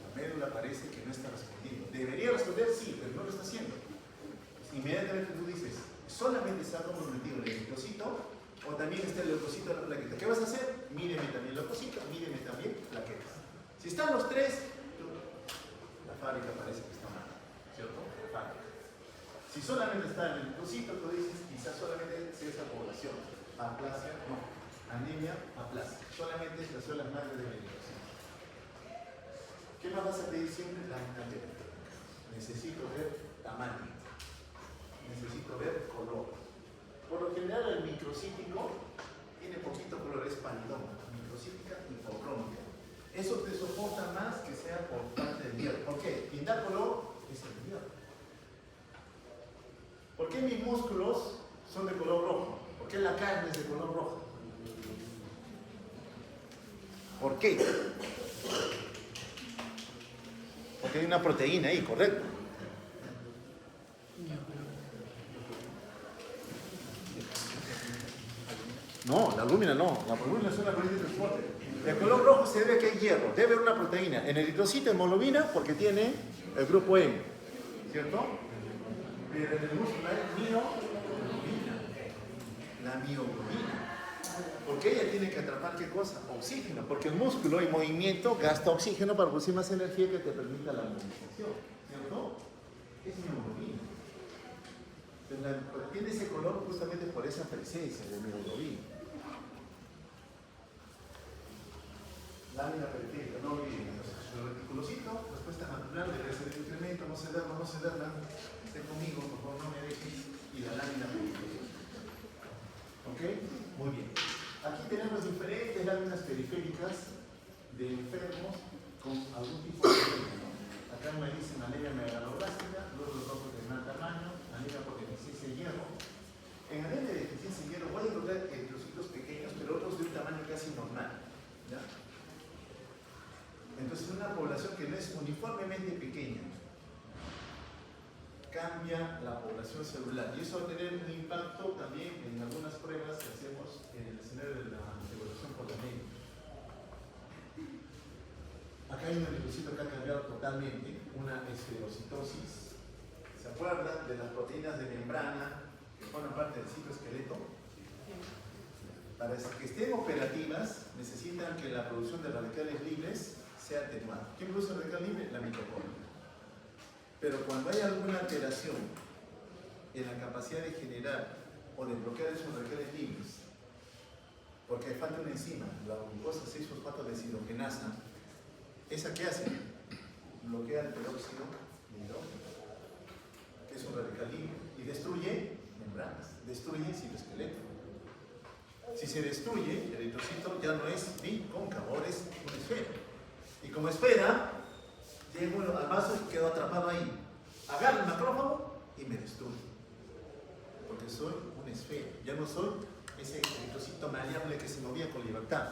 [SPEAKER 1] La médula parece que no está respondiendo. Debería responder, sí, pero no lo está haciendo. Pues inmediatamente tú dices, solamente está comprometido el eritrocito o también está el leucocito de la plaqueta. ¿Qué vas a hacer? Mídeme también el leucocito, mídeme también plaquetas. Si están los tres, la fábrica parece que está mal, ¿cierto? La fábrica. Si solamente está el leucocito, tú dices, quizás solamente sea esa población. Aplasia, no. Anemia, aplasia. Solamente las células madres de medicación. ¿Qué más vas a pedir siempre? La analítica. Necesito ver tamaño. Necesito ver color. Por lo general el microcítico tiene poquito color, es palidoma. Microcítica hipocrómica. Eso te soporta más que sea por parte del hierro. ¿Por qué? Quien da color es el hierro. ¿Por qué mis músculos son de color rojo? ¿Por qué la carne es de color rojo? ¿Por qué? Porque hay una proteína ahí, ¿correcto? No, la albúmina no. La albúmina es una proteína de transporte. El color rojo se debe a que hay hierro, debe haber una proteína. En eritrocito, hemoglobina, porque tiene el grupo M, ¿cierto? Pero en el músculo hay mioglobina. La mioglobina. Porque ella tiene que atrapar, ¿qué cosa? Oxígeno. Porque el músculo en movimiento gasta oxígeno para producir más energía que te permita la movilización, ¿cierto? Es mioglobina. Tiene ese color justamente por esa presencia de mioglobina. Lámina periférica, no olviden. El reticulocito, respuesta natural, debe ser el incremento, no cederla. Esté conmigo, por favor, no me dejes. Y la lámina periférica. ¿Ok? Muy bien. Aquí tenemos diferentes láminas periféricas de enfermos con algún tipo de anemia, ¿no? Acá me dicen anemia megaloblástica, glóbulos rojos de gran tamaño, anemia por deficiencia de hierro. En anemia de deficiencia de hierro voy a encontrar trocitos pequeños, pero otros de un tamaño casi normal. ¿Ya? Entonces, una población que no es uniformemente pequeña cambia la población celular y eso va a tener un impacto también en algunas pruebas que hacemos en el escenario de la evaluación por la anemia. Acá hay un eritrocito que ha cambiado totalmente, una esferocitosis. ¿Se acuerdan de las proteínas de membrana que forman parte del citoesqueleto? Para que estén operativas necesitan que la producción de radicales libres sea atenuada. ¿Quién produce radical libre? La mitocondria. Pero cuando hay alguna alteración en la capacidad de generar o de bloquear esos radicales libres, porque falta una enzima, la glucosa 6-fosfato deshidrogenasa, ¿esa qué hace? Bloquea el peróxido de hidrógeno, que es un radical libre, y destruye membranas, destruye el citoesqueleto. Si se destruye, el eritrocito ya no es bicóncavo, ahora es una esfera. Y como esfera, llego al vaso y quedo atrapado ahí. Agarro el macrófago y me destruye. Porque soy una esfera, ya no soy ese eritrocito maleable que se movía con libertad.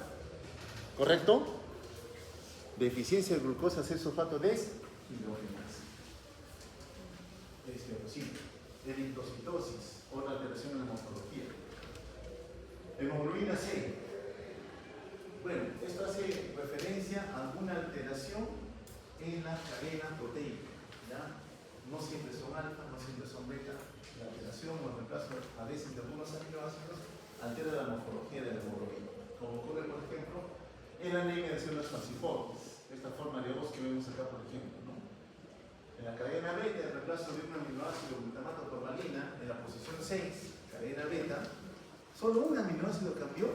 [SPEAKER 1] ¿Correcto? Deficiencia de glucosa 6-fosfato deshidrogenasa. Esferocito. Eritrocitosis, otra alteración en la morfología. Hemoglobina C. Bueno, esto hace referencia a alguna alteración en la cadena proteica. ¿Ya? No siempre son alfa, no siempre son beta. La alteración o el reemplazo a veces de algunos aminoácidos altera la morfología de la hemoglobina. Como ocurre, por ejemplo, en la anemia de células falciformes. Esta forma de voz que vemos acá, por ejemplo, ¿no? En la cadena beta, el reemplazo de un aminoácido glutamato por valina, en la posición 6, cadena beta, solo un aminoácido cambió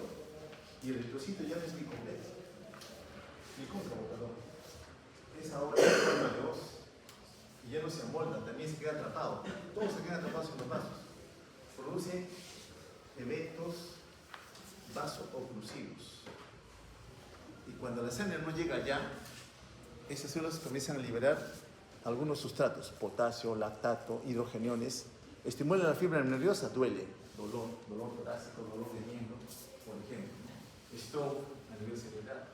[SPEAKER 1] y el eritrocito ya no es bicomplejo. Bicóncavo, perdón. Es ahora una forma de voz y ya no se amolda, también se queda atrapado. Todos se quedan atrapados en los vasos. Produce eventos vasooclusivos. Y cuando la sangre no llega allá, esas células comienzan a liberar algunos sustratos, potasio, lactato, hidrogeniones, estimulan la fibra nerviosa, duele, dolor torácico, dolor de miembro, por ejemplo, stroke a nivel cerebral.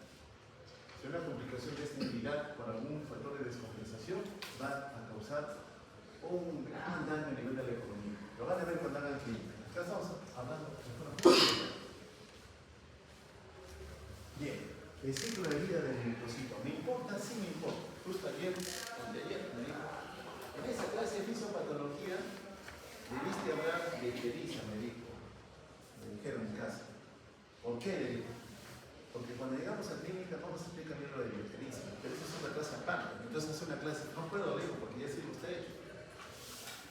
[SPEAKER 1] Si una complicación de esta entidad por algún factor de descompensación va a causar un gran daño a nivel de la economía. Lo van a ver cuando hagan clínica. Acá estamos hablando de forma. Bien, el ciclo de vida del eritrocito. ¿Me importa? Sí me importa. Justo ayer, anteayer, me dijo, en esa clase de fisiopatología debiste hablar de ictericia, me dijo. Me dijeron en casa. ¿Por qué? Le dijo. Porque cuando llegamos a clínica vamos a explicar bien lo de la ictericia, pero eso es una clase aparte. Entonces es una clase, no puedo, le digo, porque ya sí lo está hecho.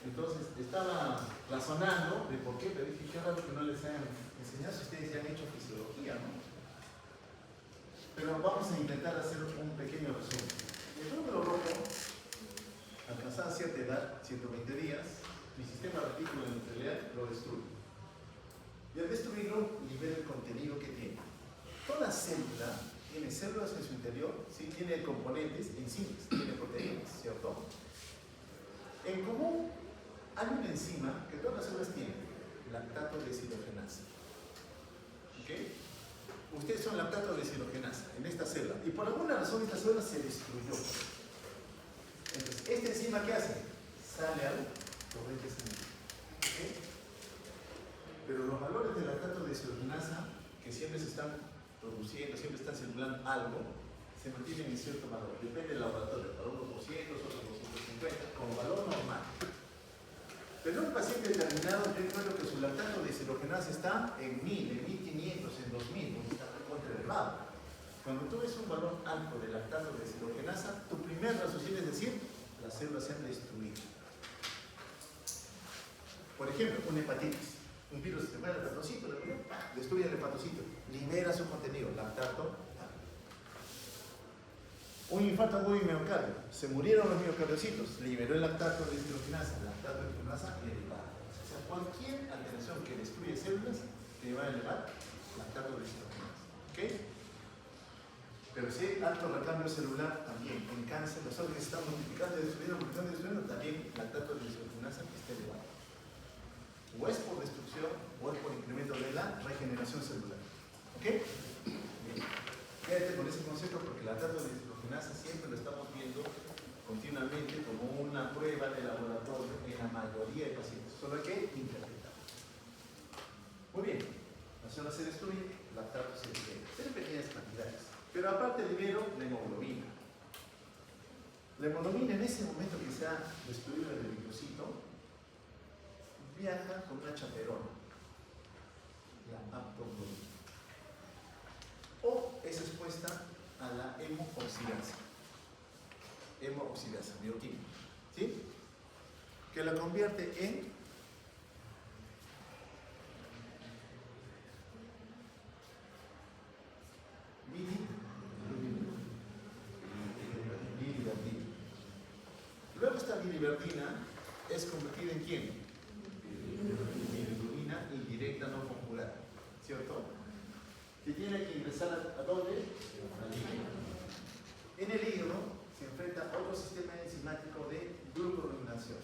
[SPEAKER 1] Entonces estaba razonando de por qué, pero dije, qué raro que no les hayan enseñado si ustedes ya han hecho fisiología, ¿no? Pero vamos a intentar hacer un pequeño resumen. El glóbulo rojo, alcanzada cierta edad, 120 días, mi sistema retículo endotelial lo destruye. Y al destruirlo, libera el contenido que tiene. Toda célula tiene células en su interior, ¿sí? Tiene componentes, enzimas, tiene proteínas, ¿cierto? En común, hay una enzima que todas las células tienen, lactato deshidrogenasa. ¿Ok? Ustedes son lactato deshidrogenasa en esta célula y por alguna razón esta célula se destruyó. Entonces, ¿esta enzima qué hace? Sale al torrente sanguíneo. ¿Okay? Pero los valores de lactato deshidrogenasa, que siempre se están produciendo, siempre están circulando algo, se mantienen en cierto valor. Depende del laboratorio, para unos 200, otros 250, como valor normal. Pero en un paciente determinado, yo encuentro que su lactato deshidrogenasa está en 1000, en 1500, en 2000, donde está contra elevado. Cuando tú ves un valor alto de lactato deshidrogenasa, tu primer raciocinio es decir, las células se han destruido. Por ejemplo, una hepatitis. Un virus se mueve al hepatocito, destruye el hepatocito, libera su contenido, lactato. Un infarto agudo y miocardio. Se murieron los miocardiocitos, liberó el lactato de deshidrogenasa, lactato de deshidrogenasa elevado. O sea, cualquier alteración que destruye células te va a elevar lactato de deshidrogenasa. ¿Ok? Pero si hay alto recambio celular, también en cáncer, los órganos que se están multiplicando y destruyendo, también lactato de deshidrogenasa está elevado. O es por destrucción o es por incremento de la regeneración celular. ¿Ok? Bien. Quédate con ese concepto porque el lactato de deshidrogenasa siempre lo estamos viendo continuamente como una prueba de laboratorio en la mayoría de pacientes. Solo hay que interpretar. Muy bien. La célula se destruye, el lactato se libera. En pequeñas cantidades. Pero aparte libero la hemoglobina. La hemoglobina en ese momento que se ha destruido el eritrocito viaja con una chaperona, la aptoglobina. O es expuesta a la hemooxidasa. Hemooxidasa, bioquímica. ¿Sí? Que la convierte en biliverdina. Luego esta biliverdina es convertida en ¿quién? Bilirrubina indirecta no conjugada, ¿cierto? Que tiene que ingresar ¿a dónde? Al hígado. En el hígado se enfrenta a otro sistema enzimático de glucuronilación,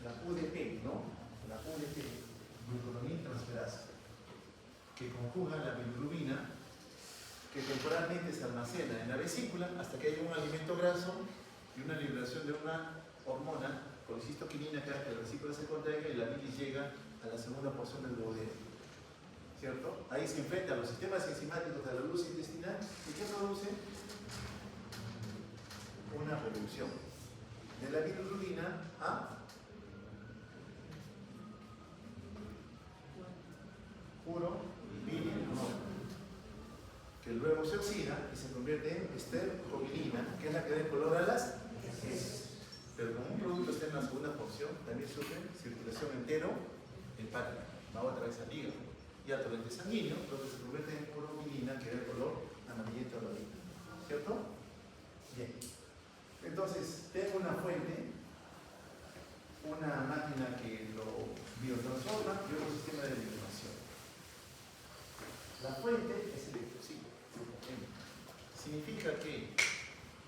[SPEAKER 1] la UDP, ¿no? La UDP, glucuroniltransferasa, que conjuga la bilirrubina que temporalmente se almacena en la vesícula hasta que haya un alimento graso y una liberación de una hormona, colecistoquinina, que hace que la vesícula se contraiga y la bilis llega a la segunda porción del duodeno. ¿Cierto? Ahí se enfrenta a los sistemas enzimáticos de la luz intestinal y ¿qué produce? Una reducción de la bilirrubina a puro bilirrubina, que luego se oxida y se convierte en estercobilina, que es la que da el color a las heces. Pero como un producto está en la segunda porción, también sufre circulación entero-hepática, va otra vez al hígado y al torrente sanguíneo, donde se convierte en urobilina, que da el color amarillento a la orina. ¿Cierto? Bien. Entonces, tengo una fuente, una máquina que lo biotransforma y otro sistema de eliminación. La fuente es el electrocito. Significa que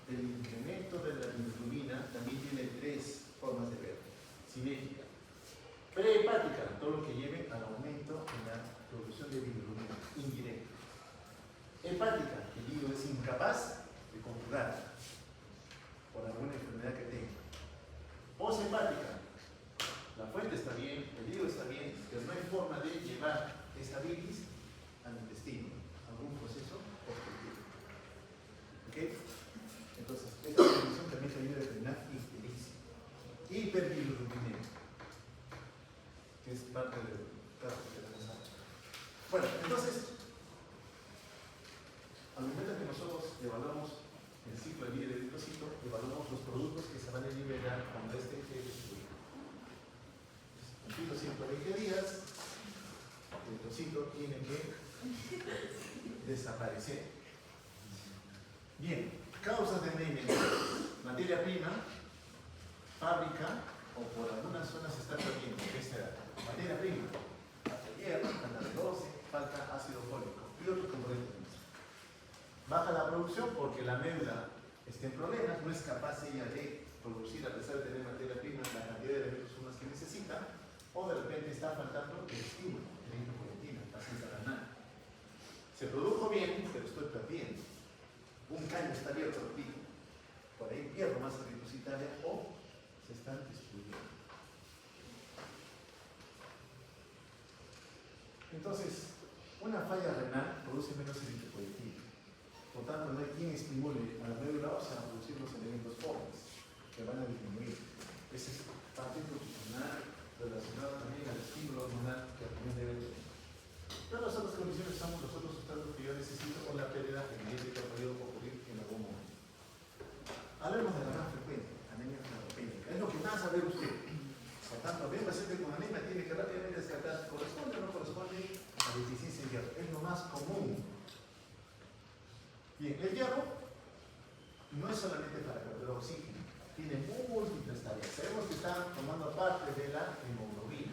[SPEAKER 1] el incremento de la bilirrubina también tiene tres formas de ver. Cinética. Prehepática, todo lo que lleve al aumento en la producción de bilirrubina indirecta. Hepática, el hígado es incapaz de conjugar por alguna enfermedad que tenga. Poshepática, la fuente está bien, el hígado está bien, pero no hay forma de llevar esa bilis al intestino, algún proceso posterior. ¿Ok? Entonces, esta condición también se ayuda a determinar ictericia. Hiperbilirrubinemia, que es parte del caso que tenemos ahora. Bueno, entonces, al momento que nosotros evaluamos el ciclo de vida del eritrocito, evaluamos los productos que se van a liberar cuando este esté destruido. Cumplidos 120 días, el eritrocito tiene que desaparecer. Bien, causas de envejecimiento. Materia prima, fábrica o por algunas zonas se está perdiendo. Materia prima, falta hierro, falta B12, falta ácido fólico y otros componentes. Baja la producción porque la médula está en problemas, no es capaz ella de producir a pesar de tener materia prima la cantidad de elementos humanos que necesita, o de repente está faltando el estímulo, la hidropoietina, la cinta renal. Se produjo bien, pero estoy perdiendo. Un caño está abierto, repito. Por ahí pierdo masa eritrocitaria o se están destruyendo. Entonces, una falla renal produce menos eritropoietina. Por tanto, no hay quien estimule a la médula ósea a producir los elementos pobres que van a disminuir. Ese es parte nutricional relacionado también al estímulo hormonal que también debe tener. Pero las otras condiciones son los otros sustratos que yo necesito con la pérdida evidente que ha podido ocurrir en algún momento. Hablemos de la más frecuente, anemia fenotipénica. Es lo que más a ver usted. Por tanto, ver paciente con anemia tiene que rápidamente Bien, el hierro no es solamente para perder oxígeno, tiene múltiples tareas. Sabemos que está formando parte de la hemoglobina,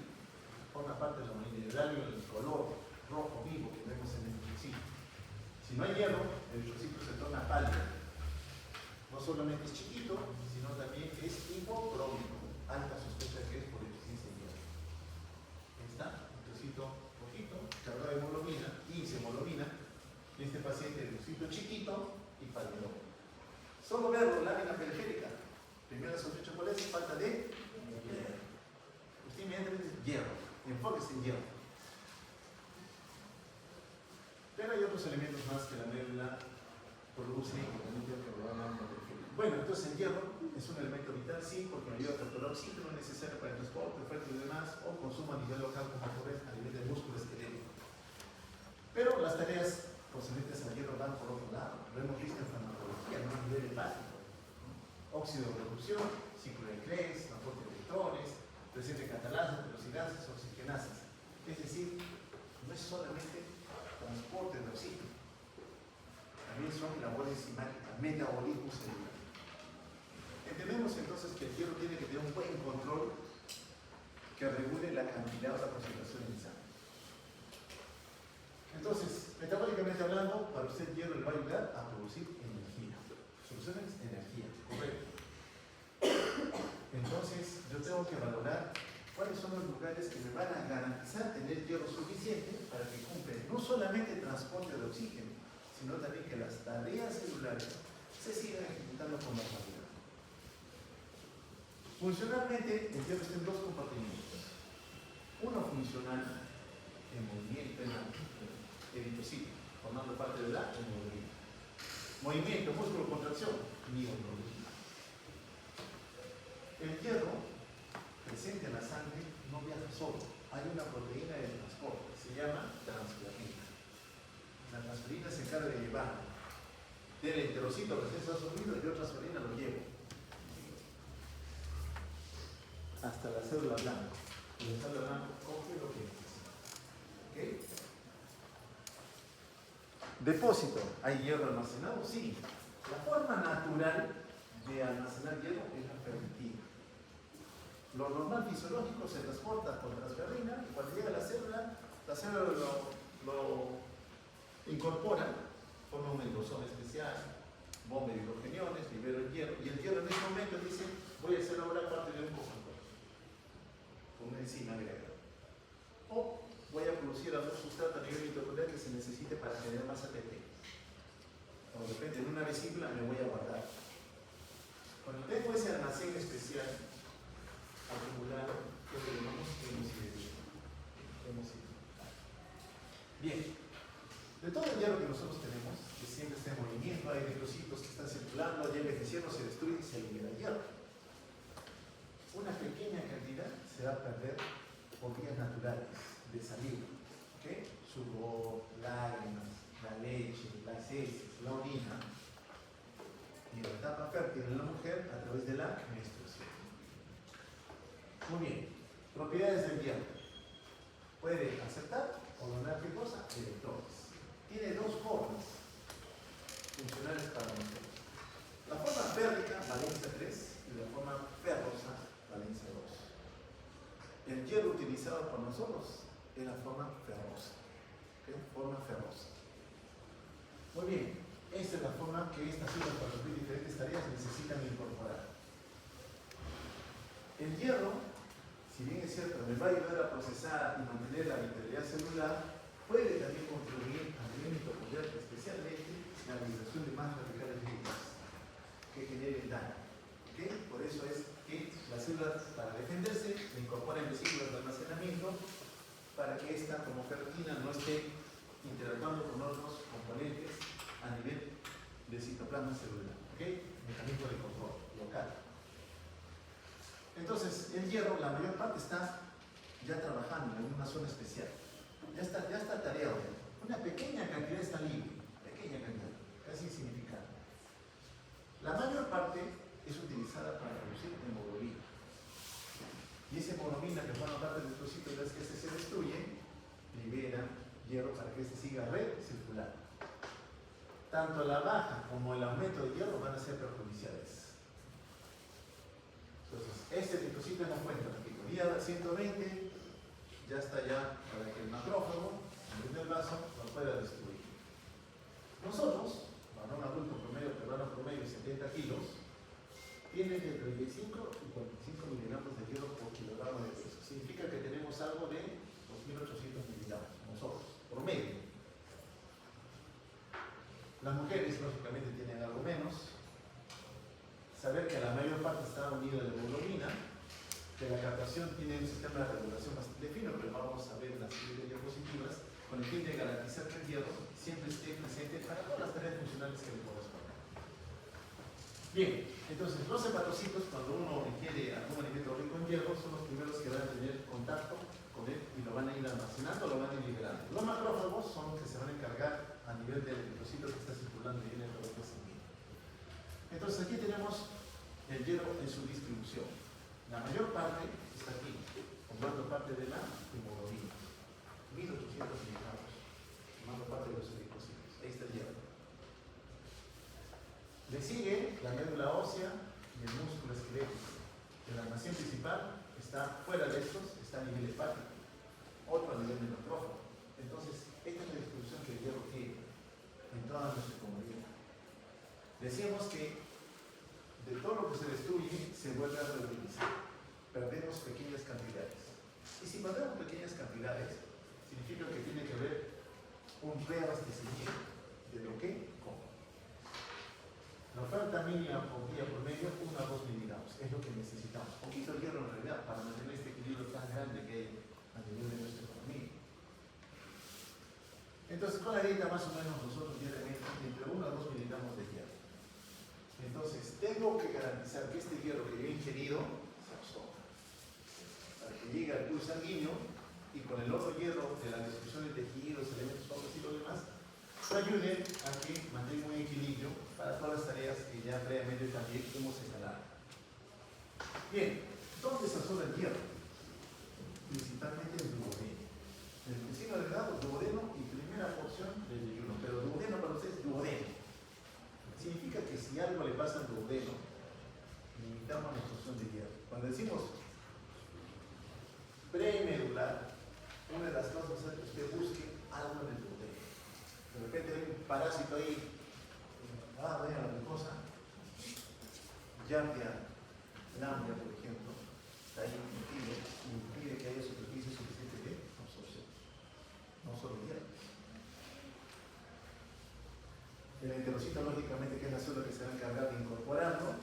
[SPEAKER 1] forma parte de la hemoglobina, el color rojo vivo que vemos en el eritrocito. Si no hay hierro, el eritrocito se torna pálido. No solamente es chiquito, sino también es hipocrómico. Alta sospecha que es por deficiencia de hierro. Ahí está, eritrocito rojito, cargado de hemoglobina, hemoglobina, y este paciente eritrocito chiquito y pálido. Solo verlo, lámina periférica. Primera sospecha, ¿cuál es? Falta de hierro. Usted inmediatamente dice hierro, enfóquese en hierro. Pero hay otros elementos más que la médula produce y que también tiene que probar la lámina periférica. Bueno, entonces el hierro es un elemento vital, sí, porque me ayuda a capturar oxígeno necesario para el transporte, oferta y demás, o consumo a nivel local como a nivel del músculo esquelético. Pero las tareas procedentes al hierro van por otro lado. Lo hemos visto en farmacología, no a nivel hepático. Óxido de reducción, ciclo de Krebs, transporte de electrones, presente catalasa, velocidases, oxigenasas. Es decir, no es solamente transporte de oxígeno, también son labores enzimáticas, metabolismo celular. Entendemos entonces que el hierro tiene que tener un buen control que regule la cantidad o la concentración en sangre. Entonces, metabólicamente hablando, para usted el hierro le va a ayudar a producir energía. Soluciones, energía, correcto. Entonces, yo tengo que valorar cuáles son los lugares que me van a garantizar tener hierro suficiente para que cumplen no solamente el transporte de oxígeno, sino también que las tareas celulares se sigan ejecutando con normalidad. Funcionalmente, el hierro está en dos compartimentos. Uno funcional, en movimiento, en eritrocito, formando parte de la hemoglobina. Movimiento, músculo, contracción, mioglobina. El hierro presente en la sangre no viaja solo. Hay una proteína de transporte, se llama transferrina. La transferrina se encarga de llevar del enterocito recién sumido y otra transferrina lo lleva hasta la célula blanca. Y la célula blanca coge lo que es. ¿Ok? Depósito. ¿Hay hierro almacenado? Sí. La forma natural de almacenar hierro es la ferritina. Lo normal fisiológico se transporta con transferrina y cuando llega a la célula lo incorpora, forma un endosón especial, bomba de hidrogeniones, libera el hierro y el hierro en ese momento dice voy a hacer ahora parte de un cofactor con una enzima agregada. O voy a producir algún sustrato a nivel mitocondrial que se necesite para generar más ATP. O de repente en una vesícula me voy a guardar. Cuando tengo ese almacén especial acumulado, que le llamamos hemosiderina. Bien, de todo el hierro que nosotros tenemos, que siempre está en movimiento, hay eritrocitos que están circulando, hay envejeciendo, se destruye y se libera hierro. Una pequeña cantidad se va a perder por vías naturales de salida. ¿Okay? Sudor, lágrimas, la leche, las heces, la orina. Y la etapa fértil en la mujer a través de la menstruación. Muy bien, propiedades del hierro. Puede aceptar o donar qué cosa? Electrones. Tiene dos formas funcionales para nosotros. La forma férrica, valencia 3, y la forma ferrosa, valencia 2. El hierro utilizado por nosotros es la forma ferrosa. ¿Okay? Forma ferrosa. Muy bien, esta es la forma que estas células para cumplir diferentes tareas necesitan incorporar. El hierro, si bien es cierto, me va a ayudar a procesar y mantener la vitalidad celular, puede también contribuir al nivel mitocondrial, especialmente la liberación de más radicales libres que generen daño. ¿Okay? Por eso es que las células, para defenderse, se incorporan vesículas de almacenamiento para que esta, como ferritina, no esté interactuando con otros componentes a nivel del citoplasma celular. ¿Okay? Mecanismo de control local. Entonces, el hierro, la mayor parte está ya trabajando en una zona especial. Ya está tareado. Una pequeña cantidad está libre, pequeña cantidad, casi insignificante. La mayor parte es utilizada para producir hemoglobina. Y esa hemoglobina que forma parte de nuestros citonas que se destruye, libera hierro para que este siga recirculando. tanto la baja como el aumento de hierro van a ser perjudiciales. Entonces, este tricocito es la fuente, repito, día 120, ya está ya para que el macrófago, en vez del vaso, lo pueda destruir. Nosotros, varón adulto promedio, peruano promedio, 70 kilos, tiene entre 35 y 45 miligramos de hierro por kilogramo de peso. Significa que tenemos algo de 2.800 miligramos, nosotros, promedio. Las mujeres, lógicamente, tienen algo menos. Saber que la mayor parte está unida a la hemoglobina, que la captación tiene un sistema de regulación bastante fino, pero vamos a ver en las siguientes diapositivas, con el fin de garantizar que el hierro siempre esté presente para todas las tareas funcionales que le correspondan. Bien, entonces los hepatocitos, cuando uno ingiere algún alimento rico en hierro, son los primeros que van a tener contacto con él y lo van a ir almacenando, lo van a ir liberando. Los macrófagos son los que se van a encargar a nivel del eritrocito que está circulando y en el torrente sanguíneo. Entonces aquí tenemos el hierro en su distribución. La mayor parte está aquí, formando parte de la hemoglobina. 1.800 miligramos, formando parte de los eritrocitos. Ahí está el hierro. Le sigue la médula ósea y el músculo esquelético. El almacén principal está fuera de estos, está a nivel hepático, otro a nivel del macrófago. Entonces, esta es la distribución que el hierro tiene en toda nuestra comunidad. Decíamos que de todo lo que se destruye se vuelve a reutilizar. Perdemos pequeñas cantidades. Y si perdemos pequeñas cantidades, significa que tiene que haber un reabastecimiento de lo que como. La oferta mínima por día por medio, 1 a 2 miligramos, es lo que necesitamos. Poquito hierro en realidad para mantener este equilibrio tan grande que hay a nivel de nuestra economía. Entonces, con la dieta más o menos nosotros diariamente entre 1 a 2 miligramos de hierro. Entonces, tengo que garantizar que este hierro que yo he ingerido se absorba para que llegue al pulso sanguíneo y con el otro hierro de la destrucción de tejidos, elementos pobres y lo demás, nos ayude a que mantenga un equilibrio para todas las tareas que ya previamente también hemos señalado. Bien, ¿dónde se absorbe el hierro? Principalmente en el duodeno. En el intestino delgado, duodeno y primera porción del yeyuno. Pero duodeno para ustedes es duodeno. Significa que si algo le pasa al duodeno, limitamos la absorción de hierro. Cuando decimos premedular, una de las cosas es que usted busque algo en el duodeno. De repente hay un parásito ahí, daña la glucosa, lambia, por ejemplo, está ahí impide que haya superficie suficiente de absorción, no solo hierro. El enterocito, lógicamente, que es la célula que se va a encargar de incorporarlo,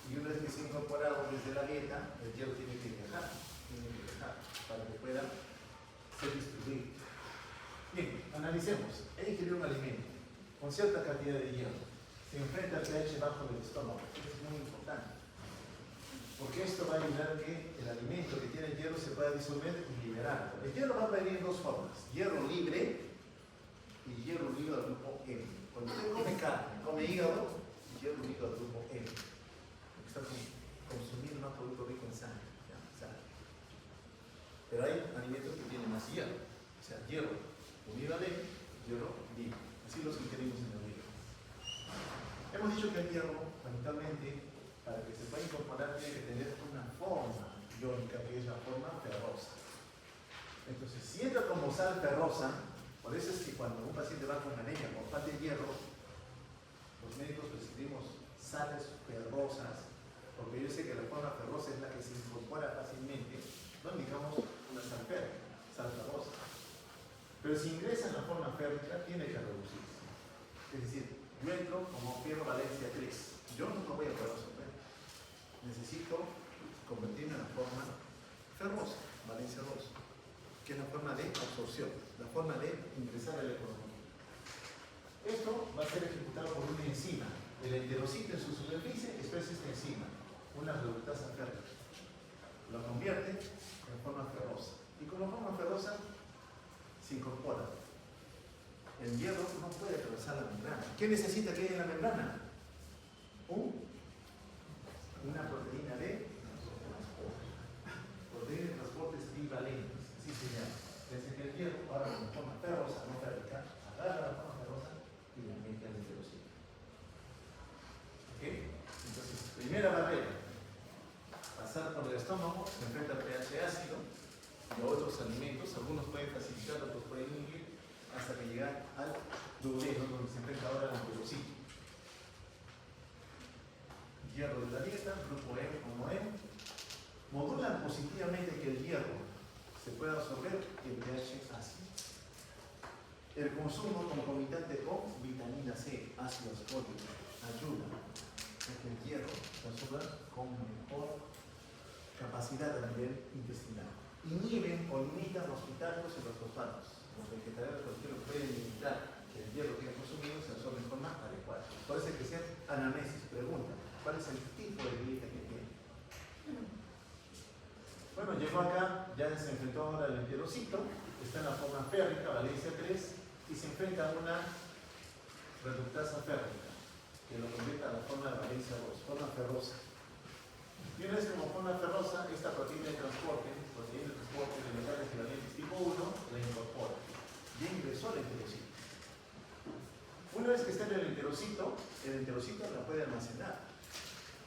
[SPEAKER 1] y una vez que se ha incorporado desde la dieta, el hierro tiene que viajar para que pueda ser distribuido. Bien, analicemos. He ingerido un alimento con cierta cantidad de hierro. Se enfrenta al pH bajo del estómago. Esto es muy importante. Porque esto va a ayudar a que el alimento que tiene hierro se pueda disolver y liberar. El hierro va a venir en dos formas. Hierro libre y hierro unido al grupo M. Cuando usted come carne, come hígado, hierro unido al grupo M. Porque está consumiendo más producto rico en sangre. Pero hay alimentos que tienen más hierro. O sea, hierro unido al M, hierro libre. Así los ingerimos en el hígado. Hemos dicho que el hierro, fundamentalmente, para que se pueda incorporar, tiene que tener una forma iónica, que es la forma ferrosa. Entonces, si entra como sal ferrosa, por eso es que cuando un paciente va con anemia por falta de hierro, los médicos prescribimos sales ferrosas, porque yo sé que la forma ferrosa es la que se incorpora fácilmente, no digamos una sal férrica, sal ferrosa. Pero si ingresa en la forma férrica, tiene que reducirse. Es decir, yo entro como fierro valencia 3. Yo no lo voy a poder absorber. Necesito convertirme en la forma ferrosa, valencia 2, que es la forma de absorción, la forma de ingresar a la economía. Esto va a ser ejecutado por una enzima. El enterocito en su superficie expresa esta enzima, una reductasa férrica. Lo convierte en forma ferrosa. Y con la forma ferrosa se incorpora. El hierro no puede atravesar la membrana. ¿Qué necesita que haya en la membrana? Una proteína de transporte. Proteína de transportes bivalentes, así se llama. Desde que el hierro, ahora con forma ferrosa, no férrica, agarra la forma ferrosa y la mete al enterocito. Primera barrera, pasar por el estómago, se enfrenta al pH ácido y a otros alimentos, algunos pueden facilitar, otros pueden inhibir, hasta que llega al duodeno, donde se enfrenta ahora al enterocito. Hierro de la dieta, grupo E como E, modulan positivamente que el hierro se pueda absorber el pH ácido. El consumo concomitante con vitamina C, ácido ascórbico, ayuda a que el hierro se absorba con mejor capacidad a nivel intestinal. Inhiben o limitan los fitatos y los fosfatos. Los vegetarianos, por ejemplo, pueden limitar que el hierro que han consumido se absorbe de forma adecuada. Por eso que sea anamnesis, pregunta, ¿cuál es el tipo de dieta que tiene? Bueno, llegó acá, ya se enfrentó ahora al enterocito, está en la forma férrica, valencia 3, y se enfrenta a una reductasa férrica, que lo convierte a la forma de valencia 2, forma ferrosa. Y una vez como forma ferrosa, esta proteína de transporte de metales equivalentes tipo 1, la incorpora. Ya ingresó al enterocito. Una vez que está en el enterocito la puede almacenar.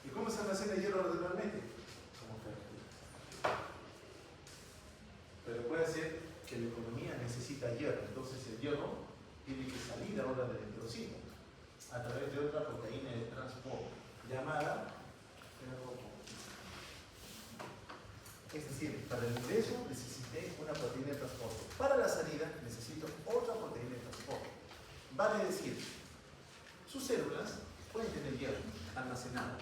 [SPEAKER 1] ¿Y cómo se almacena el hierro regularmente? Como ferrotina. Pero puede ser que la economía necesita hierro, entonces el hierro tiene que salir ahora del enterocito a través de otra proteína de transporte llamada ferroportina. Es decir, para el ingreso necesité una proteína de transporte. Para la salida necesito otra proteína de transporte. Vale decir, sus células pueden tener hierro almacenado.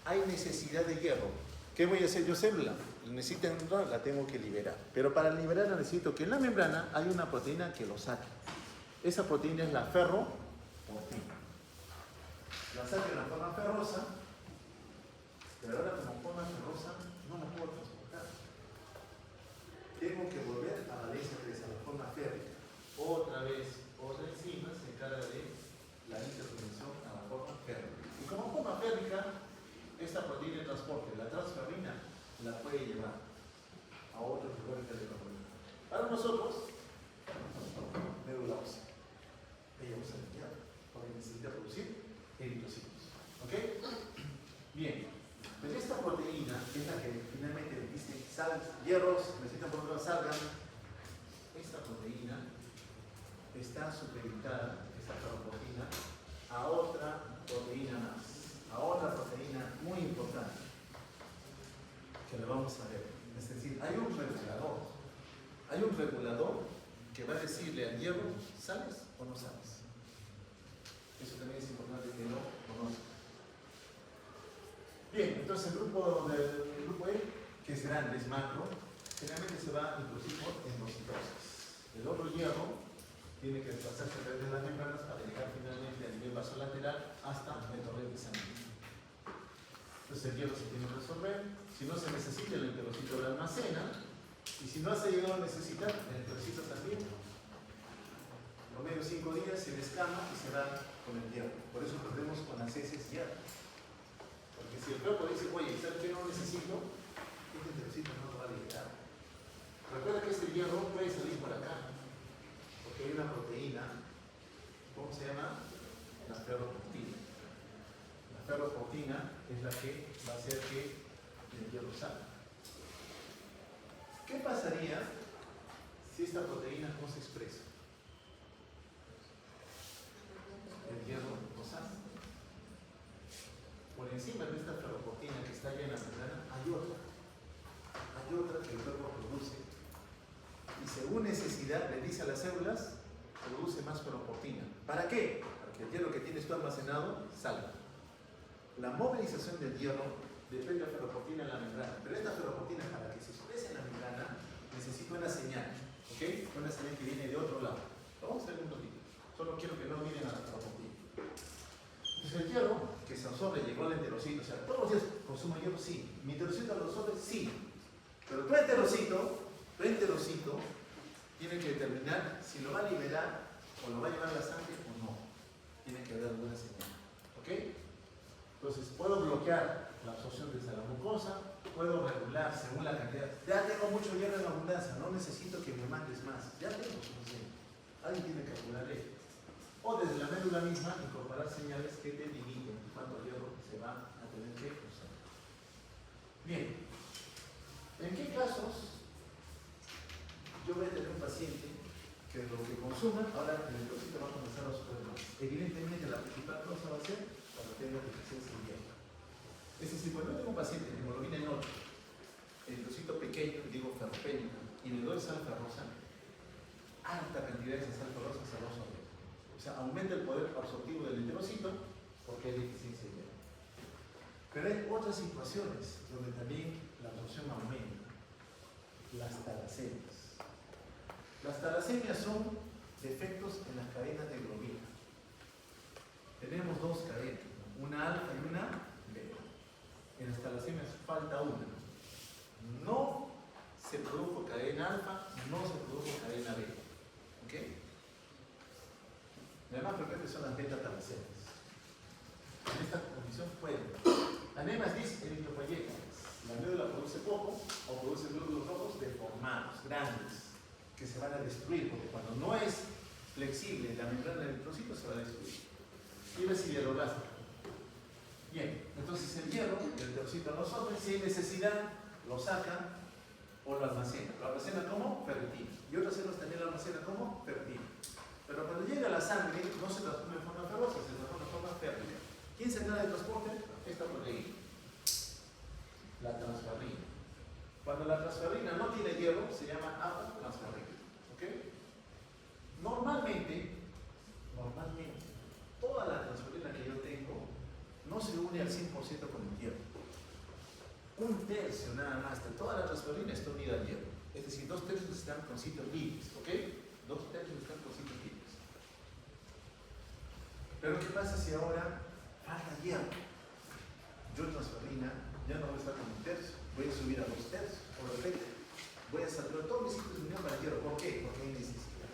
[SPEAKER 1] Hay necesidad de hierro. ¿Qué voy a hacer yo célula? Necesito, la tengo que liberar. Pero para liberarla necesito que en la membrana hay una proteína que lo saque. Esa proteína es la ferroportina. La saco en la forma ferrosa, pero ahora como forma ferrosa no la puedo transportar. Tengo que volver a valencia 3, a la forma férrica. Otra vez, otra enzima se encarga de la interconexión a la forma férrica. Y como forma férrica, esta proteína de transporte, la transferrina, la puede llevar a otros lugares de la proteína. Para nosotros, médula ósea. Ella usa el hierro porque necesita producir eritrocitos. ¿Ok? Bien. Pues esta proteína es la que finalmente dice hierros, necesitan por otro lado salgan. Esta proteína está supeditada, esta ferroportina, a otra proteína más, a otra proteína muy importante que la vamos a ver. Es decir, hay un regulador que va a decirle al hierro, ¿sales o no sales? Eso también es importante que lo conozcan. Bien, entonces el grupo E, que es grande, es macro, generalmente se va a introducir por endocitosis. El otro hierro tiene que desplazarse a través de las membranas para llegar finalmente a nivel vasolateral hasta el torrente sanguíneo. Entonces el hierro se tiene que resolver. Si no se necesita, el enterocito lo almacena. Y si no se ha llegado a necesitar, el enterocito también. Lo menos 5 días se descama y se va con el hierro. Por eso perdemos con las heces hierro. Porque si el cuerpo dice, oye, ¿sabes qué no necesito? Este enterocito no lo va a liberar. Recuerda que este hierro puede salir por acá. Porque hay una proteína, ¿cómo se llama? La ferroportina. La ferroportina es la que va a hacer que el hierro salga. ¿Qué pasaría si esta proteína no se expresa? El hierro no sale. Por encima de esta ferroportina que está ya en la membrana hay otra que el cuerpo produce. Y según necesidad le dice a las células, produce más ferroportina. ¿Para qué? Para que el hierro que tienes tú almacenado salga. La movilización del hierro depende de la ferroportina en la membrana. Pero esta ferroportina, para que se exprese en la membrana, necesita una señal. ¿Ok? Una señal que viene de otro lado. Lo vamos a ver un poquito. Solo quiero que no miren a la ferroportina. Entonces el hierro que se absorbe llegó al enterocito. O sea, todos los días consumo hierro, sí. Mi enterocito lo absorbe, sí. Pero tu enterocito tiene que determinar si lo va a liberar o lo va a llevar a la sangre o no. Tiene que haber alguna señal. ¿Ok? Entonces puedo bloquear la absorción desde la mucosa, puedo regular según la cantidad. Ya tengo mucho hierro en abundancia, no necesito que me mandes más. Ya tengo suficiente. Alguien tiene que regular esto. O desde la médula misma incorporar señales que te limiten cuánto hierro se va a tener que usar. Bien, ¿en qué casos yo voy a tener un paciente que lo que consuma, ahora el trocito va a comenzar a sufrir más? Evidentemente la principal cosa va a ser cuando tenga deficiencia de hierro. Es decir, cuando yo tengo un paciente de hemoglobina en 8, el trocito pequeño, digo ferropénica, y le doy sal ferrosa, alta cantidad de sal ferrosa se va a absorber. O sea, aumenta el poder absortivo del enterocito porque hay deficiencia de hierro. Pero hay otras situaciones donde también la absorción aumenta. Las talasemias. Las talasemias son defectos en las cadenas de globina. Tenemos dos cadenas, una alfa y una beta. En las talasemias falta una. No se produjo cadena alfa, no se produjo cadena beta. ¿Ok? Las más frecuentes son las beta-talasemias. En esta condición pueden. Anemas dis-eritropoyéticas. La médula produce poco o produce glóbulos rojos deformados, grandes, que se van a destruir, porque cuando no es flexible la membrana del eritrocito se va a destruir. Fibras hierroblásticas. Bien, entonces el hierro, el eritrocito lo absorbe, si hay necesidad, lo saca o lo almacena. Lo almacena como ferritina. Y otras células también lo almacenan como ferritina. Pero cuando llega a la sangre, no se transforma en forma ferrosa, se transforma en forma férrea. ¿Quién se encarga del transporte? Esta proteína. La transferrina. Cuando la transferrina no tiene hierro, se llama apotransferrina. ¿Ok? Normalmente, toda la transferrina que yo tengo no se une al 100% con el hierro. Un tercio nada más de toda la transferrina está unida al hierro. Es decir, 2/3 están con sitios libres. ¿Ok? 2/3 están con sitios libres. Pero ¿qué pasa si ahora falta hierro? Yo transferrina ya no voy a estar con 1/3, voy a subir a 2/3, o lo repito, voy a saturar todos mis sitios de unión para el hierro. ¿Por qué? Porque hay necesidad.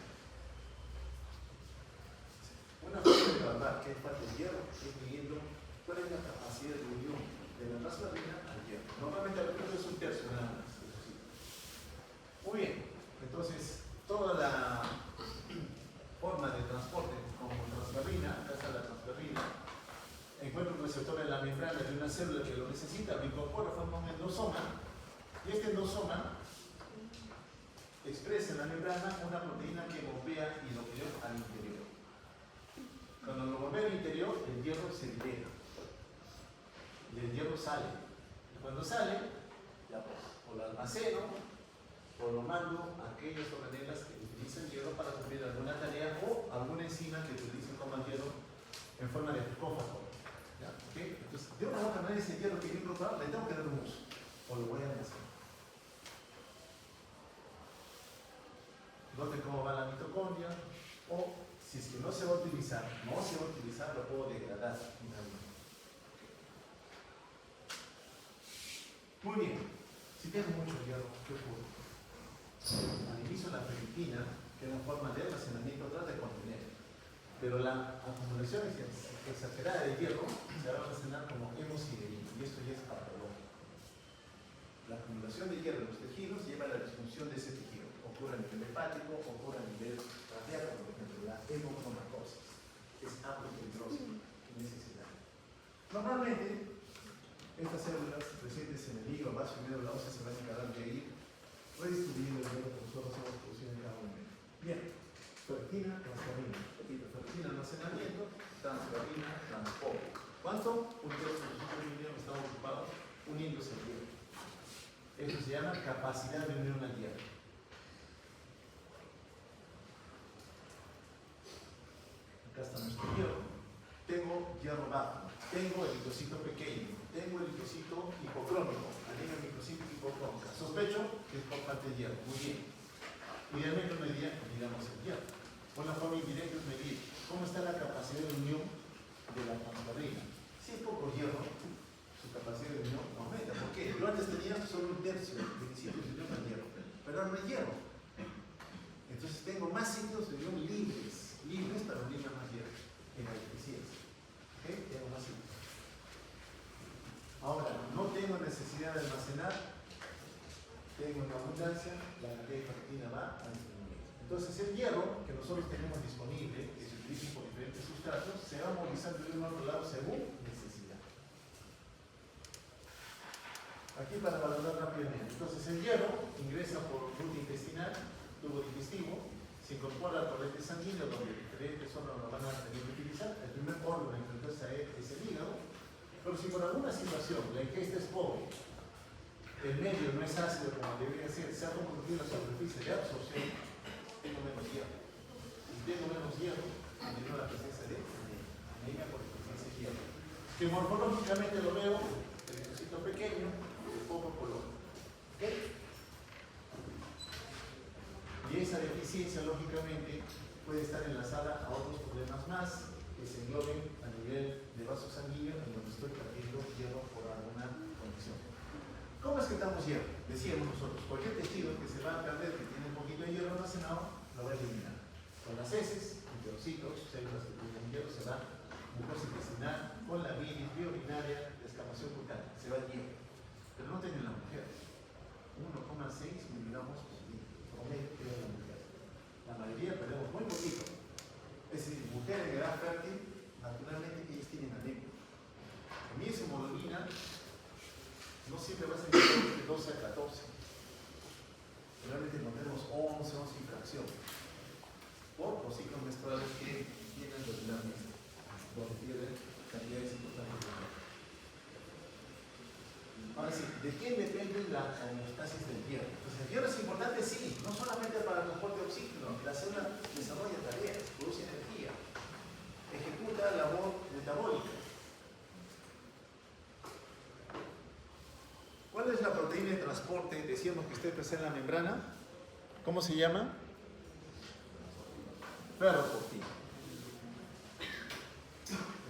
[SPEAKER 1] Una forma de evaluar que hay falta de hierro es midiendo cuál es la capacidad de unión de la transferrina al hierro. Normalmente el es 1/3 nada más. Muy bien, entonces toda la forma de transporte como transferrina, acá está la transferrina, encuentro un receptor en la membrana de una célula que lo necesita, lo incorpora, forma un endosoma, y este endosoma expresa en la membrana una proteína que bombea hidrógeno al interior. Cuando lo bombea al interior, el hierro se libera y el hierro sale. Y cuando sale, ya pues, o lo almaceno o lo mando a aquellas organelas que utilizan hierro para cumplir alguna tarea o alguna enzima que utilice como hierro en forma de cófago. ¿Okay? Entonces, de una u otra manera, ese hierro que yo incorporar le tengo que dar un uso o lo voy a almacenar. Noten cómo va la mitocondria, o si es que no se va a utilizar, lo puedo degradar. Muy bien, si tengo mucho hierro, ¿qué ocurre? Al inicio la ferritina, que es la forma de almacenamiento, trata de contener, pero la acumulación exagerada de hierro se va a almacenar como hemosiderina, y esto ya es patológico. La acumulación de hierro en los tejidos lleva a la disfunción de ese tejido. Ocurre a nivel hepático, ocurre a nivel cardíaco, por ejemplo, la hemocromatosis, es aponeurose, necesidad. Normalmente, estas células presentes en el hígado, vaso y médula ósea se van a encargar de ir redistribuyendo el hierro que nosotros hemos producido en cada momento. Bien, ferritina, transferrina. Repito, ferritina, almacenamiento, transferrina, transporte. ¿Cuánto? Un tercio de nosotros mismos estamos ocupados uniéndose al hierro. Eso se llama capacidad de unión al hierro. Acá está nuestro hierro. Tengo hierro bajo, tengo eritrocito pequeño, tengo eritrocito hipocrómico, anemia microcítica hipocrómica. Sospecho que es por falta de hierro. Muy bien. Idealmente midamos el hierro. Una forma indirecta es medir cómo está la capacidad de unión de la transferrina. Si es poco hierro, su capacidad de unión aumenta. ¿Por qué? Yo antes tenía solo un tercio de mis sitios de unión al hierro, pero ahora no hay hierro. Entonces tengo más sitios de unión libres para unirme a más hierro en la deficiencia. ¿Ok? Tengo más sitios. Ahora, no tengo necesidad de almacenar, tengo en abundancia, la cantidad de ferritina va a disminuir. Entonces el hierro que nosotros tenemos disponible, que se dirigen por diferentes sustratos, se va movilizando de uno a otro lado según necesidad. Aquí para valorar rápidamente. Entonces el hierro ingresa por ruta intestinal, tubo digestivo, se incorpora al torrente sanguíneo donde diferentes órganos lo van a tener que utilizar. El primer órgano en que ingresa es el hígado, pero si por alguna situación la ingesta es pobre, el medio no es ácido como debería ser, se ha comprometido la superficie de absorción, tengo menos hierro. Si tengo menos hierro, disminuye la presencia de anemia por deficiencia de hierro. Que morfológicamente lo veo, el trocito pequeño, de poco color. ¿Okay? Y esa deficiencia, lógicamente, puede estar enlazada a otros problemas más que se engloben a nivel de vaso sanguíneo en donde estoy perdiendo hierro por alguna condición. ¿Cómo es que estamos hierro? Decíamos nosotros, cualquier tejido que se va a perder, que tiene un poquito de hierro almacenado, lo va a eliminar. Con las heces, enterocitos, células que tienen hierro, se va mucosa intestinal, con la bilis, vía urinaria, descamación cutánea, se va el hierro. Pero no tiene la mujer. 1,6 miligramos por día, promedio que la mujer. La mayoría perdemos muy poquito. Es decir, mujeres en edad fértil, naturalmente ellas tienen anemia. En mi hemoglobina no siempre va a ser de 12 a 14. Realmente encontramos 11 y fracción. Por los ciclos menstruales que tienen regularmente, donde pierden cantidades importantes de hierro. Ahora sí, ¿de quién depende la homeostasis del hierro? Pues el hierro es importante, sí, no solamente para el transporte de oxígeno, la célula desarrolla tareas, produce energía, ejecuta labor metabólica. ¿Cuál es la proteína de transporte? Decíamos que está presente en la membrana. ¿Cómo se llama? Ferroportina.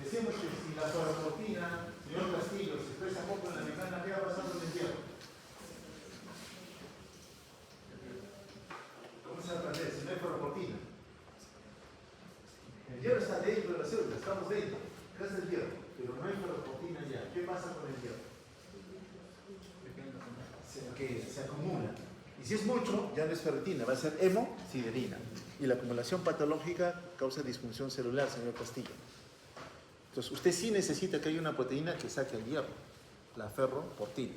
[SPEAKER 1] Decimos que si la ferroportina, señor Castillo, se expresa poco en la membrana, ¿qué va a pasar con el hierro? ¿Cómo se va a aprender si no hay ferroportina? El hierro está dentro de la célula, estamos dentro. ¿Qué es el hierro? Pero no hay ferroportina ya. ¿Qué pasa con el hierro? Se acumula. Y si es mucho, ya no es ferritina, va a ser hemosiderina. Y la acumulación patológica causa disfunción celular, señor Castillo. Entonces, usted sí necesita que haya una proteína que saque el hierro, la ferroportina.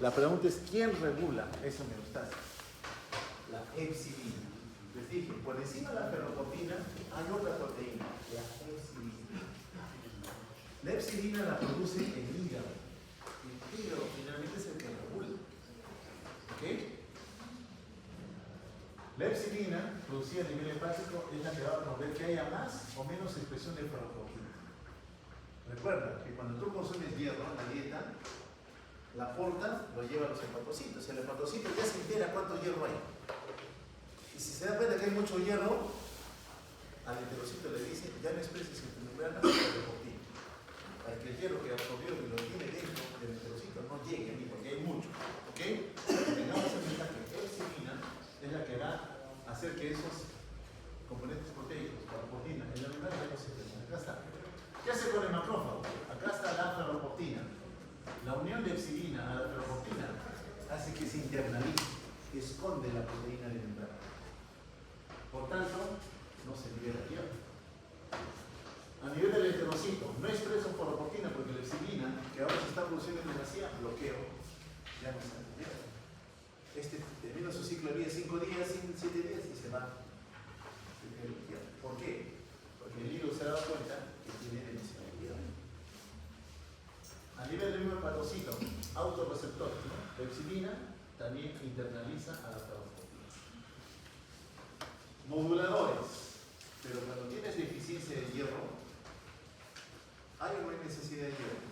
[SPEAKER 1] La pregunta es, ¿quién regula esa homeostasis? La epsilina. Les dije, por encima de la ferroportina hay otra proteína, la epsilina. La epsilina la produce el hígado. El hígado finalmente es el que regula. ¿Ok? La epsilina, producida a nivel hepático, es la que va a promover que haya más o menos expresión de ferroportina. Recuerda que cuando tú consumes hierro en la dieta, la porta lo lleva a los hepatocitos. El hepatocito ya se entera cuánto hierro hay. Y si se da cuenta que hay mucho hierro, al enterocito le dice, ya no expreses en tu membrana ferroportina. Para que el hierro que absorbió y lo tiene dentro del enterocito no llegue a mí, porque hay mucho. ¿Ok? Tengamos en cuenta que la epsilina es la que va a hacer que esos componentes proteicos, ferroportina, en la membrana ya no se expresan. Acá está. ¿Qué hace con el macrófago? Acá está la ferroportina. La unión de epsilina a la ferroportina hace que se internalice, esconde la proteína de membrana. Por tanto, no se libera hierro. A nivel del enterocito, no expreso ferroportina porque la epsilina, que ahora se está produciendo en demasiado, bloqueo, ya no sale hierro. Este termina su ciclo de vida 5 días, 7 días y se va. ¿Por qué? Porque el hígado se ha dado cuenta que tiene demasiado hierro. A nivel del mismo hepatocito, autorreceptor, ¿no? La epsilina también internaliza a la ferroportina. Moduladores. Pero cuando tienes deficiencia de hierro, ¿hay o no hay necesidad de hierro?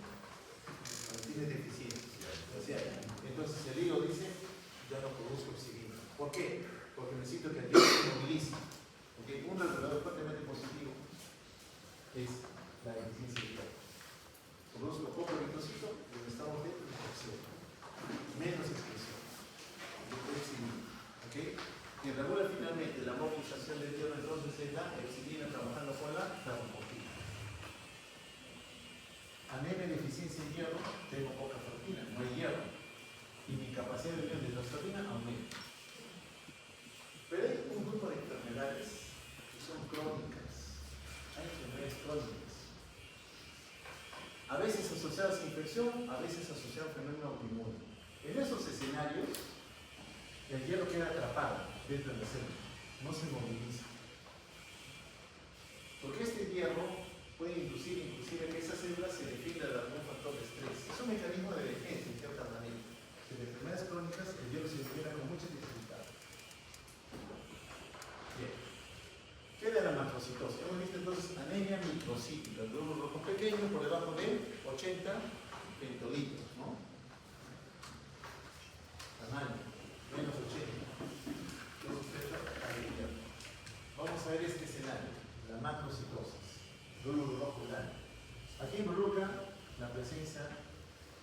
[SPEAKER 1] Cuando tienes deficiencia. O sea, entonces el hígado dice, ya no produzco epsilina. ¿Por qué? Porque necesito que el hierro se movilice. Porque un regulador fuertemente positivo es la deficiencia de hierro. Produzco poco eritrocito y donde estamos dentro de expresión. Menos expresión. ¿Ok? Quien regula finalmente la movilización del hierro entonces es la epsilina trabajando con la ferroportina. Anemia, deficiencia de hierro, tengo poca ferroportina, no hay hierro. Y mi capacidad de unión de ferroportina aumenta. Pero hay un grupo de enfermedades que son crónicas. a veces asociadas a infección, a veces asociadas a fenómeno autoinmune. En esos escenarios, el hierro queda atrapado dentro de la célula, no se moviliza. Porque este hierro puede inducir inclusive que esa célula se defienda de algún factor de estrés. Es un mecanismo de defensa, en cierta manera. En enfermedades crónicas, el hierro se libera con mucha dificultad. Bien. Queda la macrocitosis. Hemos visto entonces anemia microcítica, el glóbulo rojo pequeño por debajo de 80 pentolitros, ¿no? Tamaño, menos 80. Vamos a ver este escenario, la macrocitosis, glóbulo rojo blanco. Aquí involucra la presencia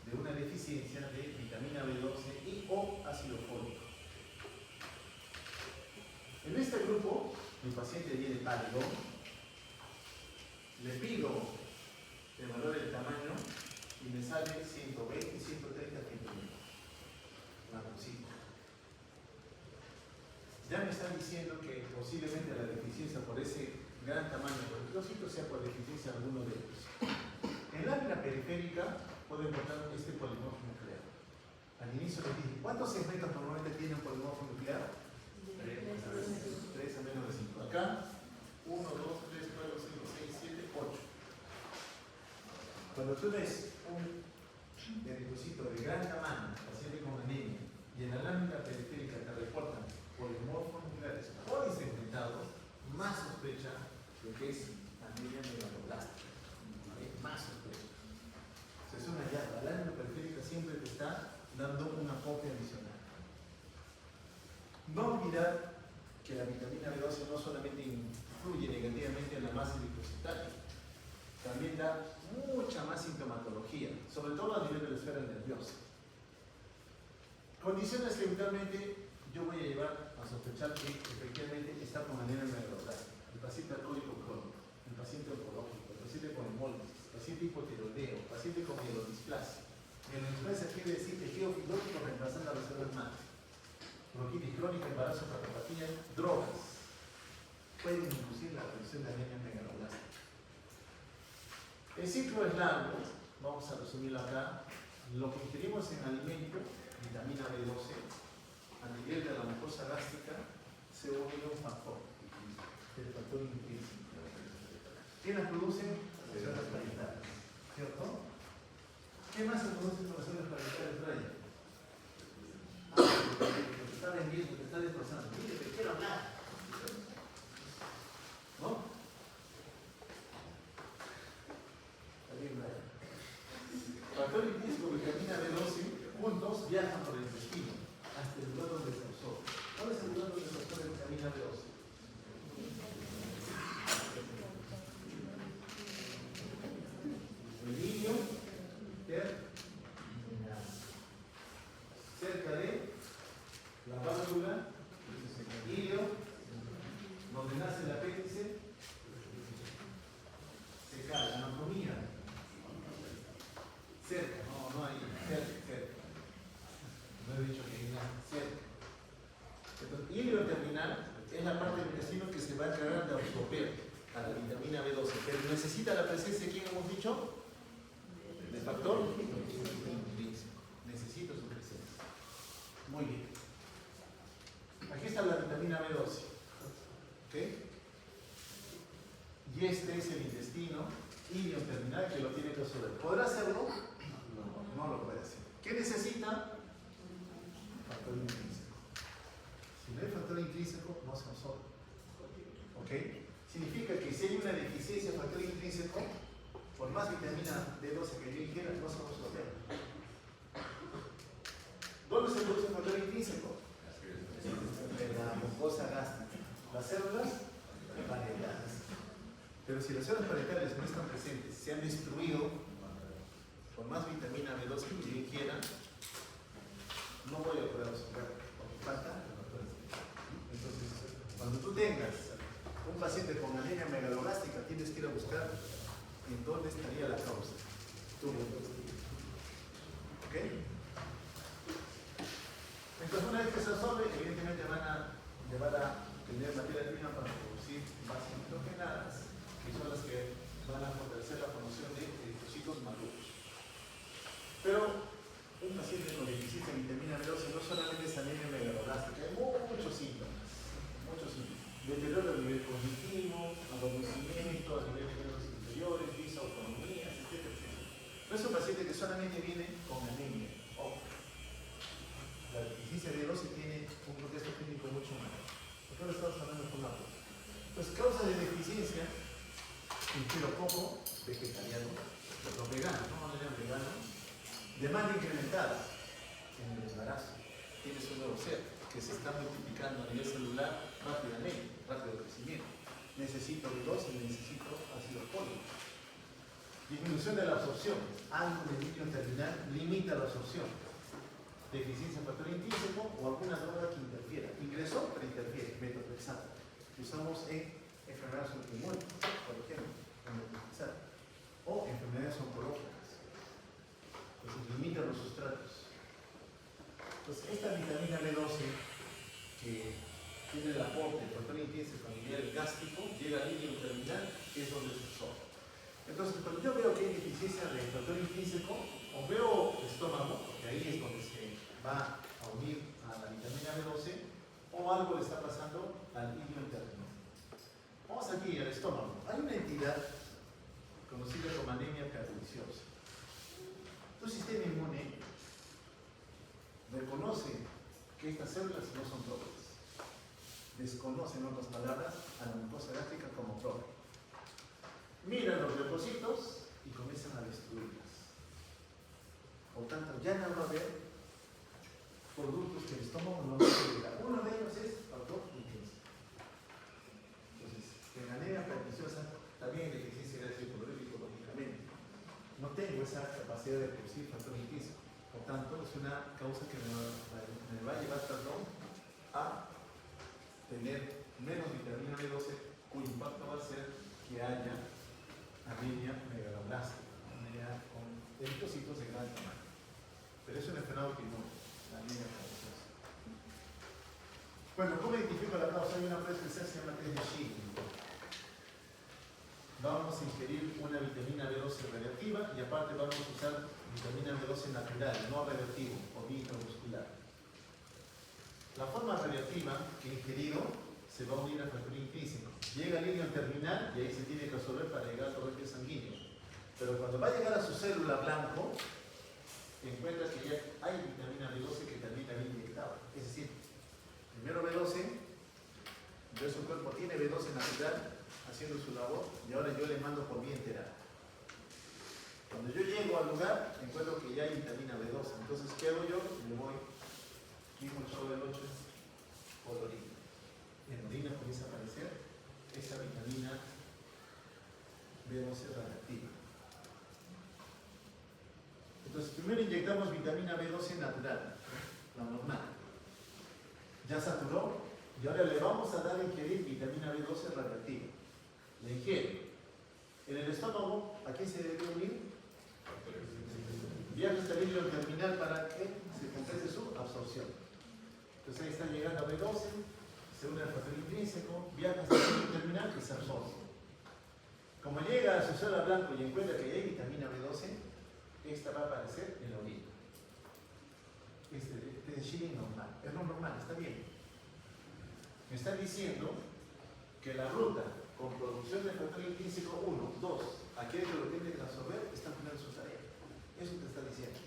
[SPEAKER 1] de una deficiencia de vitamina B12 y o ácido fólico. En este grupo, mi paciente viene pálido, le pido el valor del tamaño y me sale 120 y 130 centímetros. Macrocito. Ya me están diciendo que posiblemente la deficiencia por ese gran tamaño de los glócitos sea por deficiencia de alguno de ellos. En lámina periférica puedo encontrar este polimorfo nuclear. Al inicio les dije, ¿cuántos segmentos normalmente tiene un polimorfo nuclear? 3 a menos de 5. Acá, 1, 2, 3, 4, 5, 6, 7, 8. Cuando tú ves un eritrocito de gran tamaño, paciente con anemia, y en la lámina periférica te reportan polimorfos nucleares polisegmentados, más sospecha de que es anemia megaloblástica. Más sospecha. O sea, es una hallazgo. La lámina periférica siempre te está dando una copia adicional. No olvidar que la vitamina B12 no solamente influye negativamente en la masa eritrocitaria, también da mucha más sintomatología, sobre todo a nivel de la esfera nerviosa. Condiciones que eventualmente yo voy a llevar a sospechar que efectivamente está con anemia megaloblástica. El paciente alcohólico crónico, el paciente oncológico, el paciente con hemólisis, el paciente hipotiroideo, el paciente con mielodisplasia. Mielodisplasia quiere decir tejido fibrótico reemplazando a las células madre. Bronquitis crónica, embarazo, cardiopatía, drogas. Pueden inducir la aparición de anemia megaloblástica. El ciclo es largo, vamos a resumirlo acá. Lo que ingerimos en alimento, vitamina B12, a nivel de la mucosa gástrica, se une un factor, el factor intrínseco. ¿Quién las produce? Las células parentales, ¿cierto? ¿Qué más se produce con las células parentales, Brian? Te está vendiendo, te está destrozando. Mire, te quiero hablar. ¿No? Está bien, Brian. Factor intrínseco, vitamina B12, juntos viajan por el intestino hasta el lugar donde se absorbe. ¿Cuál es el lugar donde se absorbe la vitamina B12? El niño terminal. Cerca de la válvula ilio, donde nace el apéndice, se cae la anatomía. Cerca, no hay, cerca. No he dicho que hay nada, cerca. Entonces, ilio terminal es la parte del intestino que se va a encargar de absorber a la vitamina B12, pero necesita la presencia de ¿quién hemos dicho? Del factor intrínseco. Necesita su presencia. Muy bien. Aquí está la vitamina B12. ¿Ok? Y este es el intestino ilio terminal que lo tiene que absorber. ¿Podrá hacerlo? No lo puede hacer. ¿Qué necesita? Factor intrínseco. Si no hay factor intrínseco, no se absorbe. ¿Ok? Significa que si hay una deficiencia de factor intrínseco, por más vitamina D12 que yo ingiera, no se va a absorber. ¿Dónde se produce el factor intrínseco? En la mucosa gástrica. Las células parentales. Pero si las células parentales no están presentes, se han destruido, por más vitamina B12 que yo ingiera, no voy a poder absorber, porque falta el factor intrínseco. Entonces, cuando tú tengas un paciente con anemia megaloblástica, tienes que ir a buscar en dónde estaría la causa. Tú. ¿Ok? Entonces, una vez que se absorbe, evidentemente van a llevar a tener materia prima para producir bases nitrogenadas, que son las que van a fortalecer la formación de eritrocitos maduros. es un paciente que solamente viene con anemia. Ojo. La deficiencia de B12 tiene un contexto clínico mucho mayor. Porque ahora estamos hablando con agua. Pues causa de deficiencia, ingiero poco, vegetariano, los veganos, no le llaman veganos, demanda incrementada en el embarazo. Tienes un nuevo ser que se está multiplicando a nivel celular rápidamente, rápido crecimiento. Necesito B12 y necesito ácido fólico. Disminución de la absorción. Algo del líquido terminal limita la absorción. Deficiencia de factor intrínseco o alguna droga que interfiera. Ingresó, pero interfiere. Metotrexato. Que usamos en enfermedades autoinmunes, por ejemplo, metotrexato. O enfermedades oncológicas. Entonces limita los sustratos. Entonces esta vitamina B12 que tiene el aporte del factor intrínseco a nivel gástrico, llega al líquido terminal, que es donde se absorbe. Entonces, cuando yo veo que hay deficiencia de factor intrínseco, o veo estómago, porque ahí es donde se va a unir a la vitamina B12, o algo le está pasando al líquido terminal. Vamos aquí al estómago. Hay una entidad conocida como anemia perniciosa. Tu sistema inmune reconoce que estas células no son propias. Desconoce, en otras palabras, a la mucosa gástrica como propia. Miran los leucocitos y comienzan a destruirlas. Por tanto, ya no va a haber productos que el estómago no puede llegar. Uno de ellos es factor intrínseco. Entonces, en la anemia perniciosa también hay deficiencia de ácido clorhídrico, lógicamente. No tengo esa capacidad de producir factor intrínseco. Por tanto, es una causa que me va a llevar, a tener menos vitamina B12, cuyo impacto va a ser que haya anemia megaloblástica, anemia con eritrocitos de gran tamaño. Pero es un enfermedad autoinmune, la anemia perniciosa. Bueno, ¿cómo identifico la causa? Hay una prueba especial que se llama test de Schilling. Vamos a ingerir una vitamina B12 radiactiva y aparte vamos a usar vitamina B12 natural, no revertido o intramuscular. La forma radiactiva que he ingerido se va a unir al factor intrínseco. Llega al líquido terminal y ahí se tiene que absorber para llegar al torrente sanguíneo. Pero cuando va a llegar a su célula blanco, encuentra que ya hay vitamina B12 que también había inyectado. Es decir, primero B12, entonces su cuerpo tiene B12 natural haciendo su labor y ahora yo le mando por vía enteral. Cuando yo llego al lugar, encuentro que ya hay vitamina B12. Entonces, ¿qué hago yo? Le voy, mismo el show del 8, por orina. En orina comienza a aparecer esa vitamina B12 radioactiva. Entonces, primero inyectamos vitamina B12 natural, la normal. Ya saturó y ahora le vamos a dar a ingerir vitamina B12 radioactiva. La ingiere. En el estómago, ¿a quién se debe unir? Viaja hasta el líquido terminal para que se complete su absorción. Entonces ahí está llegando a B12, se une al factor intrínseco, viaja hasta el líquido terminal y se absorbe. Como llega a su célula blanco y encuentra que hay vitamina B12, esta va a aparecer en la orina. Este es Schilling normal, es lo normal, está bien. Me están diciendo que la ruta con producción de factor intrínseco 1, 2, aquel que lo tiene que absorber, está cumpliendo su tarea. Eso te está diciendo.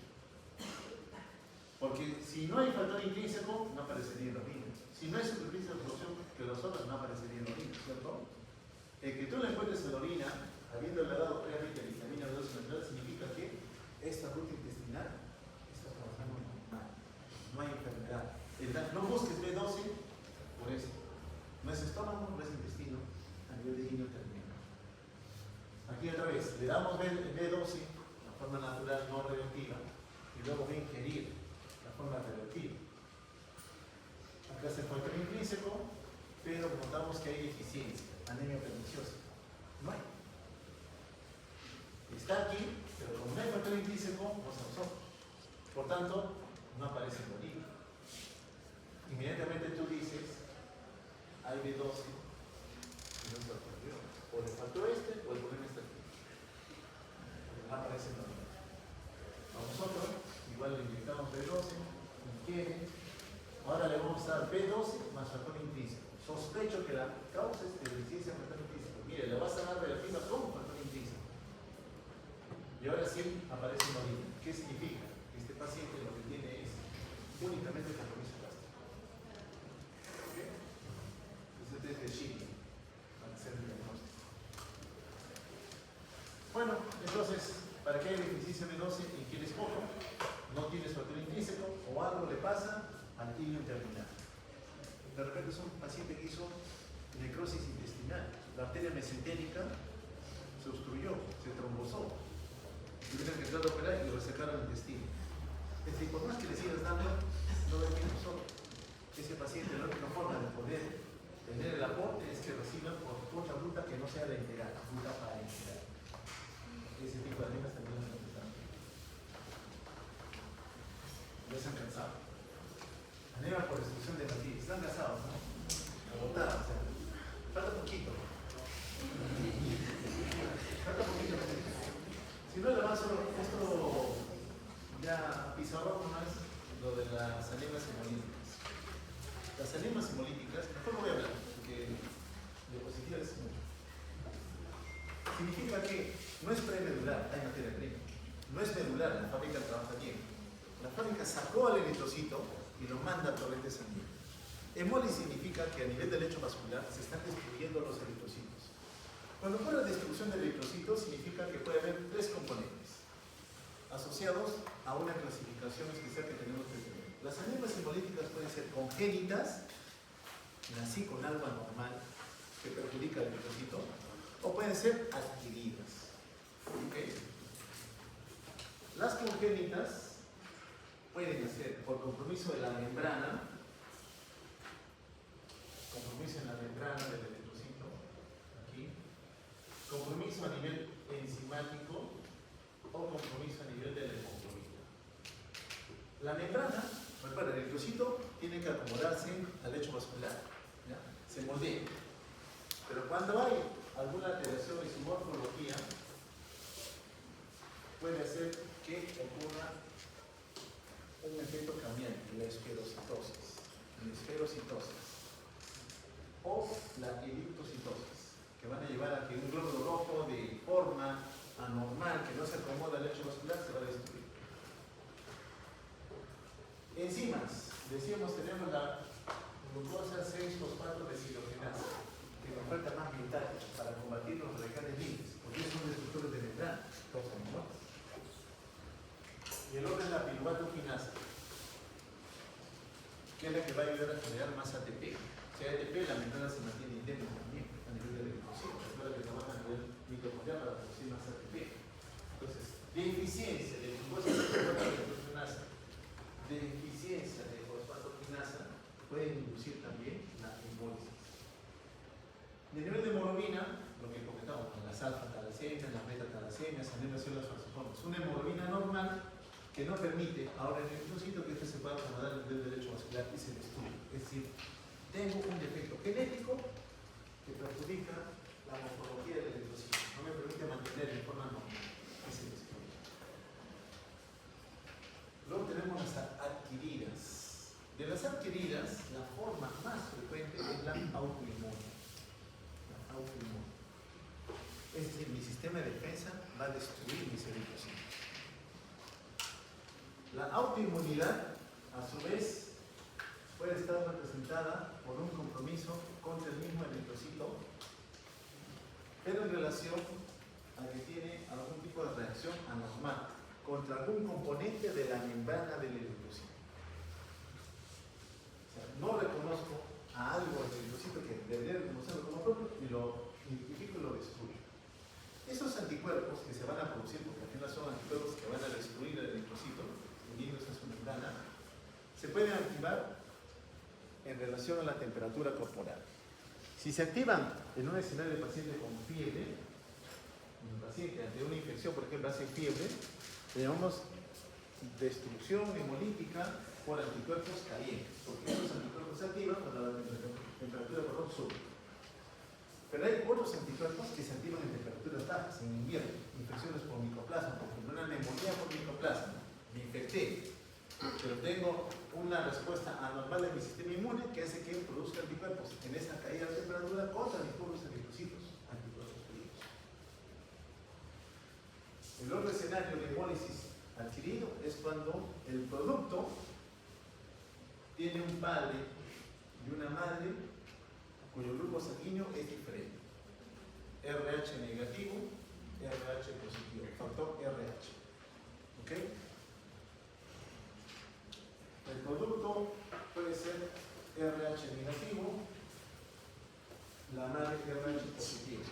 [SPEAKER 1] Porque si no hay factor intrínseco, no aparecería en la orina. Si no hay superficie de absorción que lo absorba, no aparecería en la orina, ¿cierto? El que tú le encuentres en la orina, habiéndole dado previamente vitamina B12 natural, significa que esta ruta intestinal está trabajando normal. No hay enfermedad. No busques B12 por eso. No es estómago, no es intestino, a nivel de líquido terminal. Aquí otra vez, le damos B12, la forma natural no radioactiva, y luego voy a ingerir la forma radioactiva. Acá se encuentra el intrínseco, pero notamos que hay deficiencia, anemia perniciosa. No hay. Está aquí, pero como no hay factor intrínseco, no se absorbe. Por tanto, no aparece en la orina. Inmediatamente tú dices, hay B12, y no se absorbió. O le faltó este, o el problema está aquí. No aparece en la orina. A nosotros, igual le inyectamos B12, ingiere. Ahora le vamos a dar B12 más factor intrínseco. Sospecho que la causa es deficiencia de factor intrínseco. Mire, le vas a dar reactiva con factor intrínseco. Y ahora sí aparece una orina. ¿Qué significa? Que este paciente lo que tiene es únicamente compromiso gástrico. ¿Ok? Entonces este es de Chile, para hacer el diagnóstico. Bueno, entonces, para que haya deficiencia venosa ingieres poco, no tienes factor intrínseco o algo le pasa al ileum terminal. De repente es un paciente que hizo necrosis intestinal, la arteria mesentérica se obstruyó, se trombosó. Tuvieron que entrar a operar y resecar el intestino. Es decir, por más que le sigas dando, no va a venir solo. Ese paciente, la única forma de poder tener el aporte es que reciba por otra ruta que no sea la integral, ruta para integral. Ese tipo de anemas también nos necesitan. Ya se han cansado. Anema por destrucción de matriz. Están cansados, ¿no? Agotados, o sea, falta poquito. Falta poquito. Si no le avanzo esto ya pizarrón nomás, lo de las anemas hemolíticas. Las anemas hemolíticas, mejor no voy a hablar, porque diapositivas es mucho. Significa que no es premedular, hay materia prima. No es medular, la fábrica trabaja bien. La fábrica sacó al eritrocito y lo manda a torrente sanguíneo. Hemólisis significa que a nivel del lecho vascular se están destruyendo los eritrocitos. Cuando ocurre la destrucción del eritrocito significa que puede haber tres componentes asociados a una clasificación especial que tenemos que tener. Las anemas hemolíticas pueden ser congénitas, nací con algo anormal que perjudica el eritrocito, o pueden ser adquiridas. ¿Okay? Las congénitas pueden ser por compromiso de la membrana, compromiso en la membrana del eritrocito, aquí, compromiso a nivel enzimático o compromiso a nivel de la hemoglobina. La membrana, recuerda, el eritrocito tiene que acomodarse al lecho vascular, ¿ya? Se moldea. Pero cuando hay alguna alteración en su morfología, puede hacer que ocurra un efecto cambiante, la esferocitosis, o la eritrocitosis, que van a llevar a que un glóbulo rojo de forma anormal, que no se acomoda al lecho vascular, se va a destruir. Enzimas, decíamos, tenemos la glucosa 6-fosfato deshidrogenasa, que nos falta más mitad para combatir los radicales libres, porque son destructores de membrana, causan muerte. Y el otro es la piruvato quinasa, que es la que va a ayudar a generar más ATP. Si hay ATP, la membrana se mantiene interna también, a nivel del eritrocito. Recuerda que trabaja a nivel mitocondrial para producir más ATP. Entonces, deficiencia de glucosa 6-fosfato deshidrogenasa, deficiencia de fosfato quinasa, pueden inducir también la hemólisis. Y a nivel de hemoglobina, lo que comentamos, las alfa-talasemias, las beta-talasemias, anemias células falciformes, una hemoglobina normal que no permite ahora en el eritrocito que se pueda acomodar el nivel derecho vascular y se destruye. Es decir, tengo un defecto genético que perjudica la morfología del eritrocito, no me permite mantener en forma normal y se destruye. Luego tenemos las adquiridas. De las adquiridas, la forma más frecuente es la autoinmune. Es decir, mi sistema de defensa va a destruir mis eritrocitos. La autoinmunidad, a su vez, puede estar representada por un compromiso contra el mismo eritrocito, pero en relación a que tiene algún tipo de reacción anormal contra algún componente de la membrana del eritrocito. O sea, no reconozco a algo del eritrocito que debería reconocerlo como propio y lo identifico y lo destruyo. Esos anticuerpos que se van a producir, porque al final son anticuerpos que van a destruir el eritrocito, uniéndose a su membrana, se pueden activar en relación a la temperatura corporal. Si se activan en un escenario de paciente con fiebre, un paciente ante una infección, por ejemplo, hace fiebre, le llamamos destrucción hemolítica por anticuerpos calientes, porque esos anticuerpos se activan cuando la temperatura corporal sube. Pero hay otros anticuerpos que se activan en temperaturas bajas, en invierno, infecciones por micoplasma, por ejemplo, una neumonía por micoplasma, me infecté, pero tengo una respuesta anormal de mi sistema inmune que hace que produzca anticuerpos en esa caída de temperatura contra mis puros eritrocitos, anticuerpos fríos. El otro escenario de hemólisis adquirido es cuando el producto tiene un padre y una madre cuyo grupo sanguíneo es diferente. RH negativo, RH positivo, factor RH. ¿Ok? El producto puede ser RH negativo, la madre RH positivo.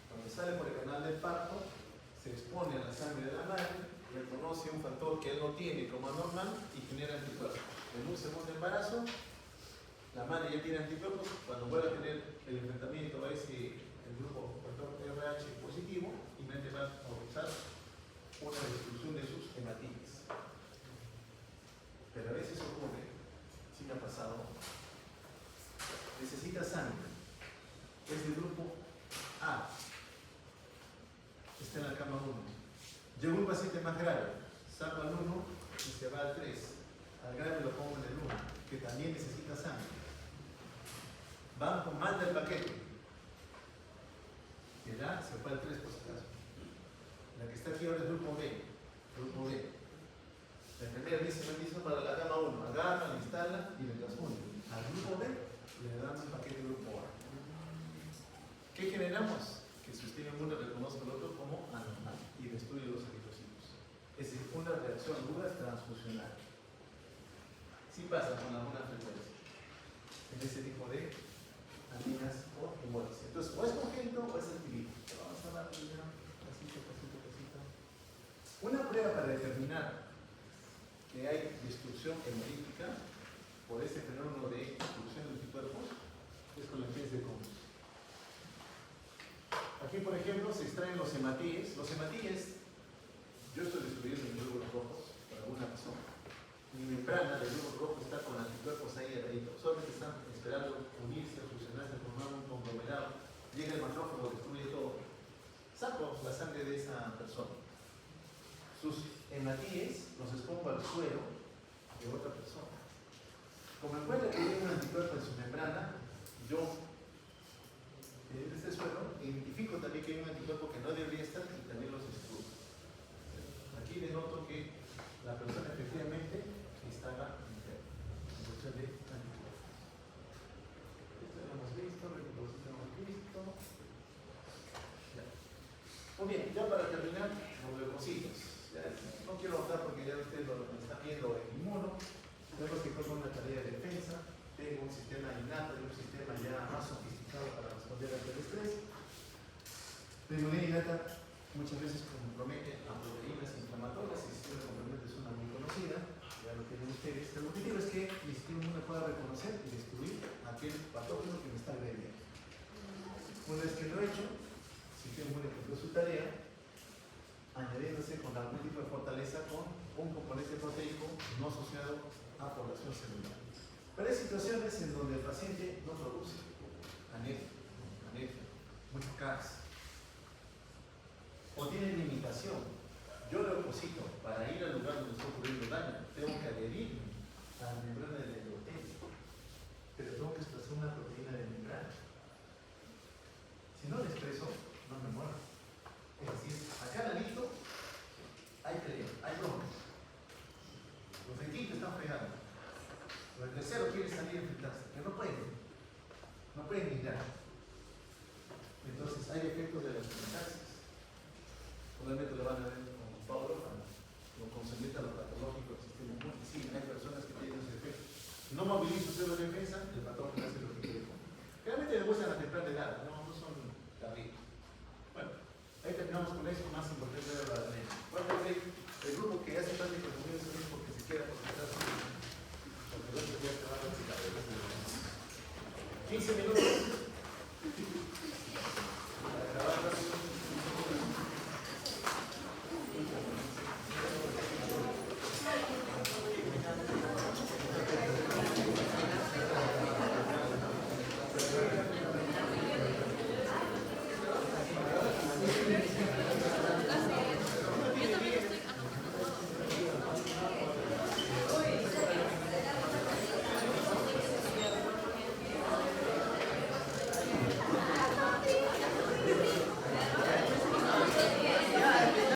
[SPEAKER 1] Cuando sale por el canal del parto, se expone a la sangre de la madre, reconoce un factor que él no tiene como anormal y genera anticuerpos. En un segundo embarazo, la madre ya tiene anticuerpos. Cuando vuelve a tener el enfrentamiento a el grupo factor RH positivo, inmediatamente va a causar una destrucción de sus hematinas. Pero a veces ocurre, sí me ha pasado, necesita sangre, es del grupo A, está en la cama 1. Llegó un paciente más grave, saco al 1 y se va al 3. Al grave lo pongo en el 1, que también necesita sangre. Banco manda el paquete. Que ya se fue al 3 por si acaso. La que está aquí ahora es grupo B. Grupo B. La enfermera dice, me dice para la cama 1. Agarra, la instala y le transfunde. Al grupo B le damos el paquete grupo A. ¿Qué generamos? Que el sistema inmune reconozca al otro como anormal y destruye los eritrocitos. Es decir, una reacción aguda transfusional. Sí pasa con alguna frecuencia en ese tipo de anemias o hemólisis. Entonces, o es congénito o es adquirido. Vamos a hablar ya, pasito. Una prueba para determinar que hay destrucción hemolítica por ese fenómeno de destrucción de anticuerpos es con la test de Combs. Aquí, por ejemplo, se extraen los hematíes. Los hematíes, yo estoy destruyendo mis glóbulos rojos por alguna razón. Mi membrana del glóbulo rojo está con anticuerpos ahí adentro. Solamente están esperando unirse o fusionarse, formar un conglomerado. Llega el macrófago, destruye todo. Saco la sangre de esa persona. Sus hematíes los expongo al suero de otra persona. Como encuentro que hay un anticuerpo en su membrana, yo en este suelo identifico también que hay un anticuerpo que no debería estar y también los destruyo. Aquí denoto que la persona efectivamente estaba enferma en función de anticuerpos. Esto lo hemos visto, lo hemos visto. Ya. Muy bien, ya para terminar, los leucocitos. No quiero ahondar porque ya ustedes lo están viendo en inmuno. Tenemos que con una tarea de defensa. Tengo un sistema innato y un sistema ya más sofisticado para responder ante el estrés. La inmunidad innata muchas veces compromete a proteínas inflamatorias. El sistema de complemento es una muy conocida, ya lo tienen ustedes. El objetivo es que el sistema inmune pueda reconocer y destruir aquel patógeno que me está agrediendo. Una vez que lo he hecho, el sistema inmune cumplió su tarea, añadiéndose con algún tipo de fortaleza con un componente proteico no asociado a población celular. Pero hay situaciones en donde el paciente no produce anemia, mucho CAS, o tiene limitación. Yo leucocito, para ir al lugar donde está ocurriendo el daño, tengo que adherirme a la membrana del endotelio, pero tengo que expresar una proteína de membrana. Si no la expreso, no me muero. Es decir, acá al ladito hay pelea, hay broncas. Los de quinto están pegando. Los de tercero quieren salir a enfrentarse, pero no pueden migrar. Entonces hay efectos de las sintaxis. Probablemente lo van a ver con Pablo, lo consolida lo patológico del sistema inmune. Sí, hay personas que tienen ese efecto. No movilizo células de defensa, el patógeno hace lo que quiere. Realmente demuestran a temprana edad, no son terribles. Bueno, ahí terminamos con eso, más importante de la anemia. Bueno, el grupo que hace prácticas conmigo es porque se quiera concentrar, porque el otro día te va a dar 15 minutos.